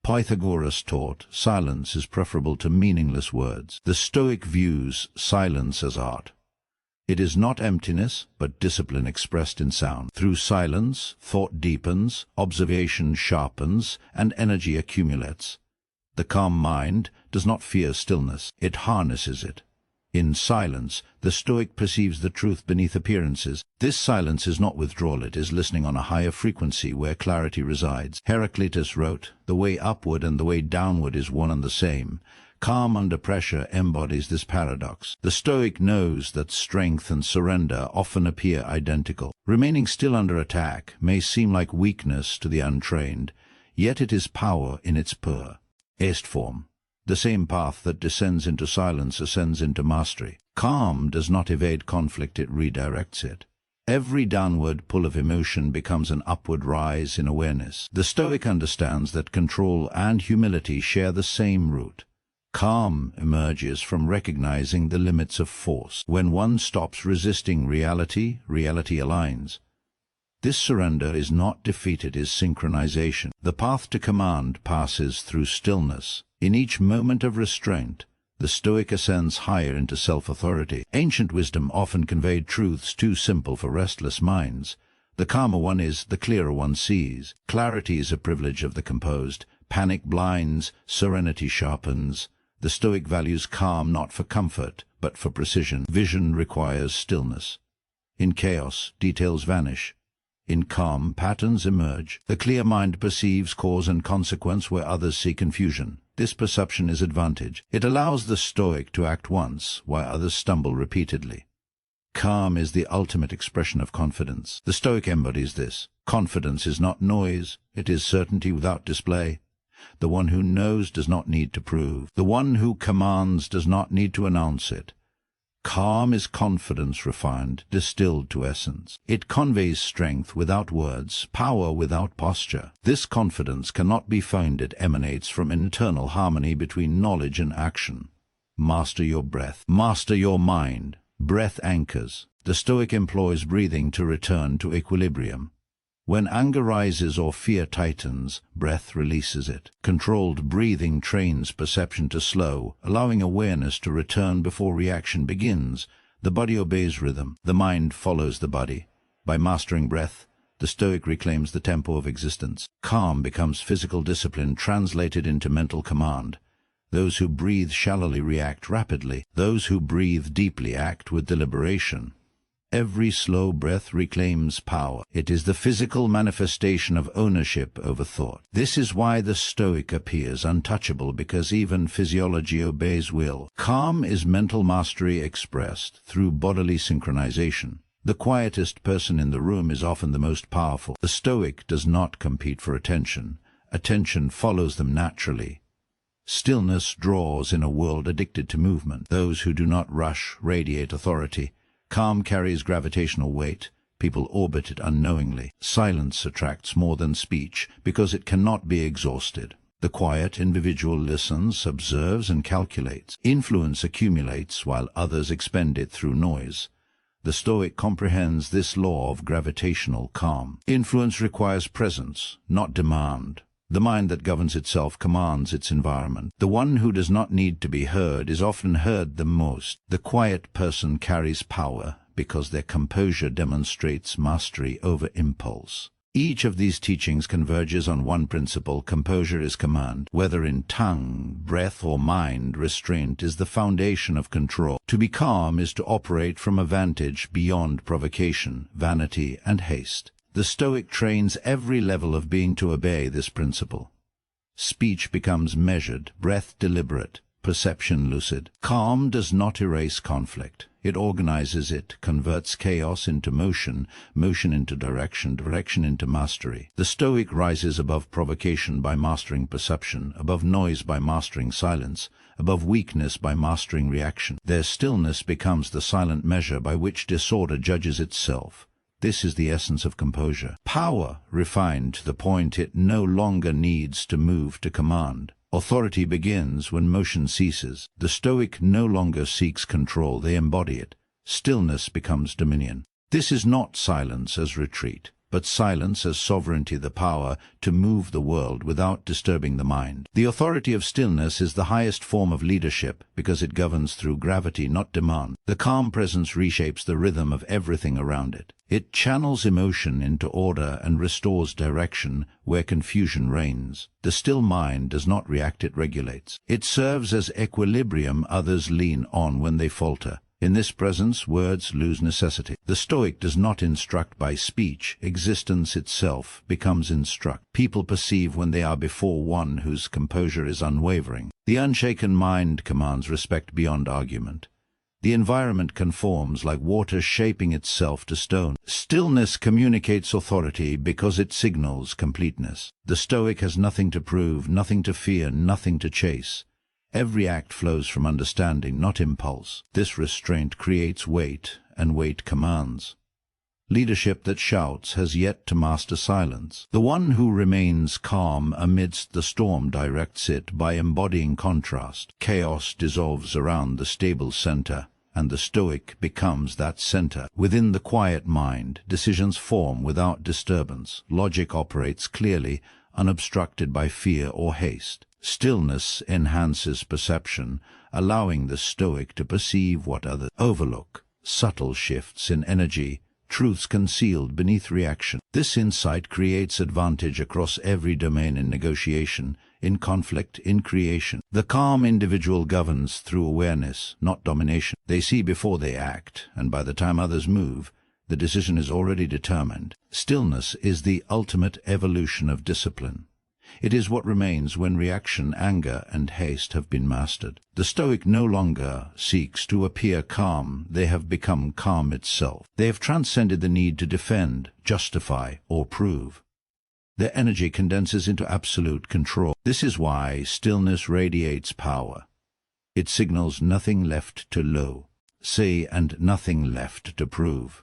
Pythagoras taught silence is preferable to meaningless words. The Stoic views silence as art. It is not emptiness, but discipline expressed in sound. Through silence, thought deepens, observation sharpens, and energy accumulates. The calm mind does not fear stillness, it harnesses it. In silence, the Stoic perceives the truth beneath appearances. This silence is not withdrawal, it is listening on a higher frequency where clarity resides. Heraclitus wrote, "The way upward and the way downward is one and the same." Calm under pressure embodies this paradox. The Stoic knows that strength and surrender often appear identical. Remaining still under attack may seem like weakness to the untrained, yet it is power in its purest form. The same path that descends into silence ascends into mastery. Calm does not evade conflict, it redirects it. Every downward pull of emotion becomes an upward rise in awareness. The Stoic understands that control and humility share the same root. Calm emerges from recognizing the limits of force. When one stops resisting reality, reality aligns. This surrender is not defeat, it is synchronization. The path to command passes through stillness. In each moment of restraint, the Stoic ascends higher into self-authority. Ancient wisdom often conveyed truths too simple for restless minds. The calmer one is, the clearer one sees. Clarity is a privilege of the composed. Panic blinds, serenity sharpens. The Stoic values calm not for comfort, but for precision. Vision requires stillness. In chaos, details vanish. In calm, patterns emerge. The clear mind perceives cause and consequence where others see confusion. This perception is advantage. It allows the Stoic to act once, while others stumble repeatedly. Calm is the ultimate expression of confidence. The Stoic embodies this. Confidence is not noise, it is certainty without display. The one who knows does not need to prove. The one who commands does not need to announce it. Calm is confidence refined, distilled to essence. It conveys strength without words, power without posture. This confidence cannot be found, it emanates from internal harmony between knowledge and action. Master your breath. Master your mind. Breath anchors. The Stoic employs breathing to return to equilibrium. When anger rises or fear tightens, breath releases it. Controlled breathing trains perception to slow, allowing awareness to return before reaction begins. The body obeys rhythm. The mind follows the body. By mastering breath, the Stoic reclaims the tempo of existence. Calm becomes physical discipline translated into mental command. Those who breathe shallowly react rapidly. Those who breathe deeply act with deliberation. Every slow breath reclaims power. It is the physical manifestation of ownership over thought. This is why the Stoic appears untouchable, because even physiology obeys will. Calm is mental mastery expressed through bodily synchronization. The quietest person in the room is often the most powerful. The Stoic does not compete for attention. Attention follows them naturally. Stillness draws in a world addicted to movement. Those who do not rush radiate authority. Calm carries gravitational weight. People orbit it unknowingly. Silence attracts more than speech because it cannot be exhausted. The quiet individual listens, observes, and calculates. Influence accumulates while others expend it through noise. The Stoic comprehends this law of gravitational calm. Influence requires presence, not demand. The mind that governs itself commands its environment. The one who does not need to be heard is often heard the most. The quiet person carries power because their composure demonstrates mastery over impulse. Each of these teachings converges on one principle: composure is command. Whether in tongue, breath, or mind, restraint is the foundation of control. To be calm is to operate from a vantage beyond provocation, vanity, and haste. The Stoic trains every level of being to obey this principle. Speech becomes measured, breath deliberate, perception lucid. Calm does not erase conflict. It organizes it, converts chaos into motion, motion into direction, direction into mastery. The Stoic rises above provocation by mastering perception, above noise by mastering silence, above weakness by mastering reaction. Their stillness becomes the silent measure by which disorder judges itself. This is the essence of composure. Power refined to the point it no longer needs to move to command. Authority begins when motion ceases. The Stoic no longer seeks control, they embody it. Stillness becomes dominion. This is not silence as retreat, but silence as sovereignty, the power to move the world without disturbing the mind. The authority of stillness is the highest form of leadership because it governs through gravity, not demand. The calm presence reshapes the rhythm of everything around it. It channels emotion into order and restores direction where confusion reigns. The still mind does not react, it regulates. It serves as equilibrium others lean on when they falter. In this presence, words lose necessity. The Stoic does not instruct by speech. Existence itself becomes instruct. People perceive when they are before one whose composure is unwavering. The unshaken mind commands respect beyond argument. The environment conforms like water shaping itself to stone. Stillness communicates authority because it signals completeness. The Stoic has nothing to prove, nothing to fear, nothing to chase. Every act flows from understanding, not impulse. This restraint creates weight, and weight commands. Leadership that shouts has yet to master silence. The one who remains calm amidst the storm directs it by embodying contrast. Chaos dissolves around the stable center, and the Stoic becomes that center. Within the quiet mind, decisions form without disturbance. Logic operates clearly, unobstructed by fear or haste. Stillness enhances perception, allowing the Stoic to perceive what others overlook. Subtle shifts in energy, truths concealed beneath reaction. This insight creates advantage across every domain in negotiation, in conflict, in creation. The calm individual governs through awareness, not domination. They see before they act, and by the time others move, the decision is already determined. Stillness is the ultimate evolution of discipline. It is what remains when reaction, anger, and haste have been mastered. The Stoic no longer seeks to appear calm. They have become calm itself. They have transcended the need to defend, justify, or prove. Their energy condenses into absolute control. This is why stillness radiates power. It signals nothing left to say and nothing left to prove.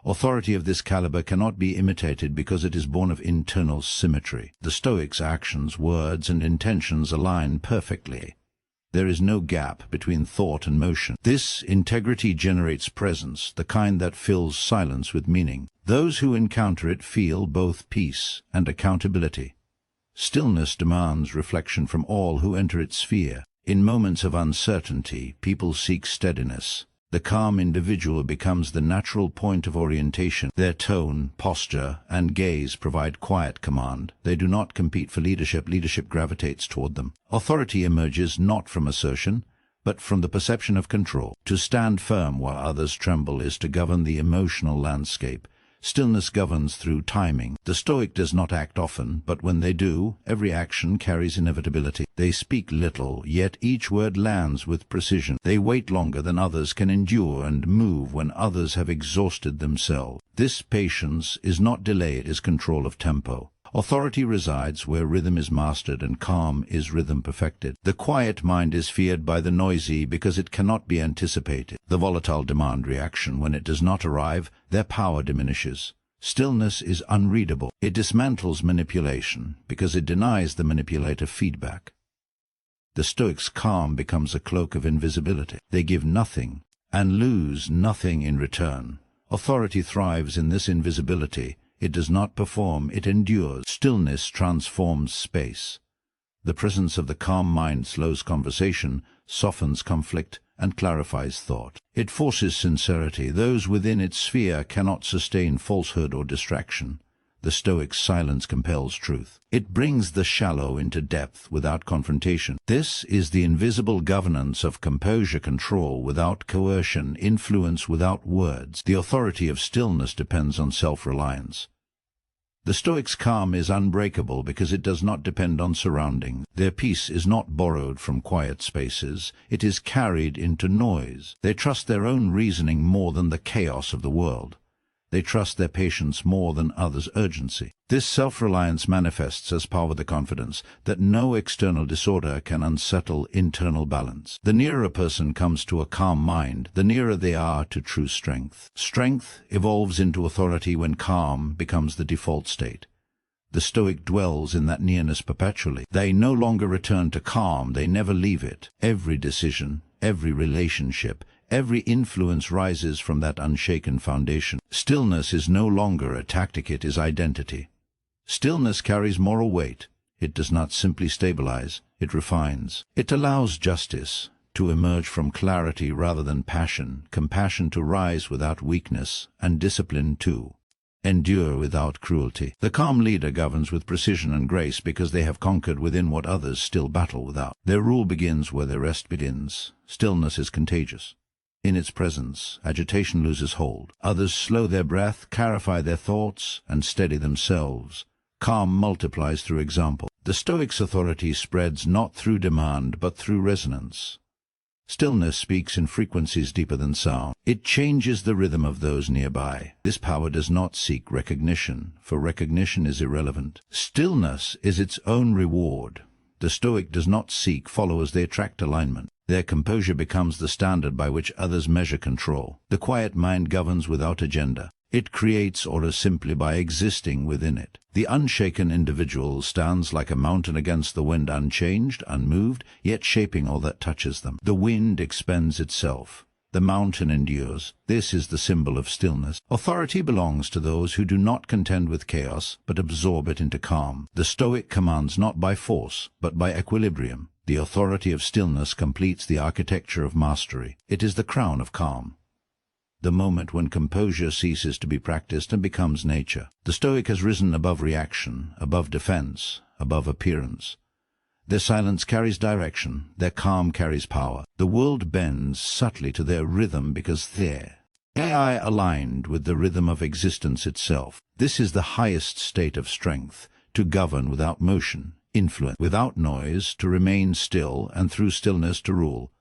Authority of this caliber cannot be imitated because it is born of internal symmetry. The Stoics' actions, words, and intentions align perfectly. There is no gap between thought and motion. This integrity generates presence, the kind that fills silence with meaning. Those who encounter it feel both peace and accountability. Stillness demands reflection from all who enter its sphere. In moments of uncertainty, people seek steadiness. The calm individual becomes the natural point of orientation. Their tone, posture, and gaze provide quiet command. They do not compete for leadership. Leadership gravitates toward them. Authority emerges not from assertion, but from the perception of control. To stand firm while others tremble is to govern the emotional landscape. Stillness governs through timing. The Stoic does not act often, but when they do, every action carries inevitability. They speak little, yet each word lands with precision. They wait longer than others can endure and move when others have exhausted themselves. This patience is not delay, it is control of tempo. Authority resides where rhythm is mastered and calm is rhythm perfected. The quiet mind is feared by the noisy because it cannot be anticipated. The volatile demand reaction. When it does not arrive, their power diminishes. Stillness is unreadable. It dismantles manipulation because it denies the manipulator feedback. The Stoics' calm becomes a cloak of invisibility. They give nothing and lose nothing in return. Authority thrives in this invisibility. It does not perform, it endures. Stillness transforms space. The presence of the calm mind slows conversation, softens conflict, and clarifies thought. It forces sincerity. Those within its sphere cannot sustain falsehood or distraction. The Stoic silence compels truth. It brings the shallow into depth without confrontation. This is the invisible governance of composure, control without coercion, influence without words. The authority of stillness depends on self-reliance. The Stoics' calm is unbreakable because it does not depend on surroundings. Their peace is not borrowed from quiet spaces, it is carried into noise. They trust their own reasoning more than the chaos of the world. They trust their patience more than others' urgency. This self-reliance manifests as power, the confidence that no external disorder can unsettle internal balance. The nearer a person comes to a calm mind, the nearer they are to true strength. Strength evolves into authority when calm becomes the default state. The Stoic dwells in that nearness perpetually. They no longer return to calm, they never leave it. Every decision, every relationship, every influence rises from that unshaken foundation. Stillness is no longer a tactic, it is identity. Stillness carries moral weight. It does not simply stabilize, it refines. It allows justice to emerge from clarity rather than passion, compassion to rise without weakness, and discipline to endure without cruelty. The calm leader governs with precision and grace because they have conquered within what others still battle without. Their rule begins where their rest begins. Stillness is contagious. In its presence, agitation loses hold. Others slow their breath, clarify their thoughts, and steady themselves. Calm multiplies through example. The Stoic's authority spreads not through demand, but through resonance. Stillness speaks in frequencies deeper than sound. It changes the rhythm of those nearby. This power does not seek recognition, for recognition is irrelevant. Stillness is its own reward. The Stoic does not seek followers, they attract alignment. Their composure becomes the standard by which others measure control. The quiet mind governs without agenda. It creates order simply by existing within it. The unshaken individual stands like a mountain against the wind, unchanged, unmoved, yet shaping all that touches them. The wind expends itself. The mountain endures. This is the symbol of stillness. Authority belongs to those who do not contend with chaos, but absorb it into calm. The Stoic commands not by force, but by equilibrium. The authority of stillness completes the architecture of mastery. It is the crown of calm, the moment when composure ceases to be practiced and becomes nature. The Stoic has risen above reaction, above defense, above appearance. Their silence carries direction, their calm carries power. The world bends subtly to their rhythm because they are aligned with the rhythm of existence itself. This is the highest state of strength, to govern without motion, influence without noise, to remain still, and through stillness to rule.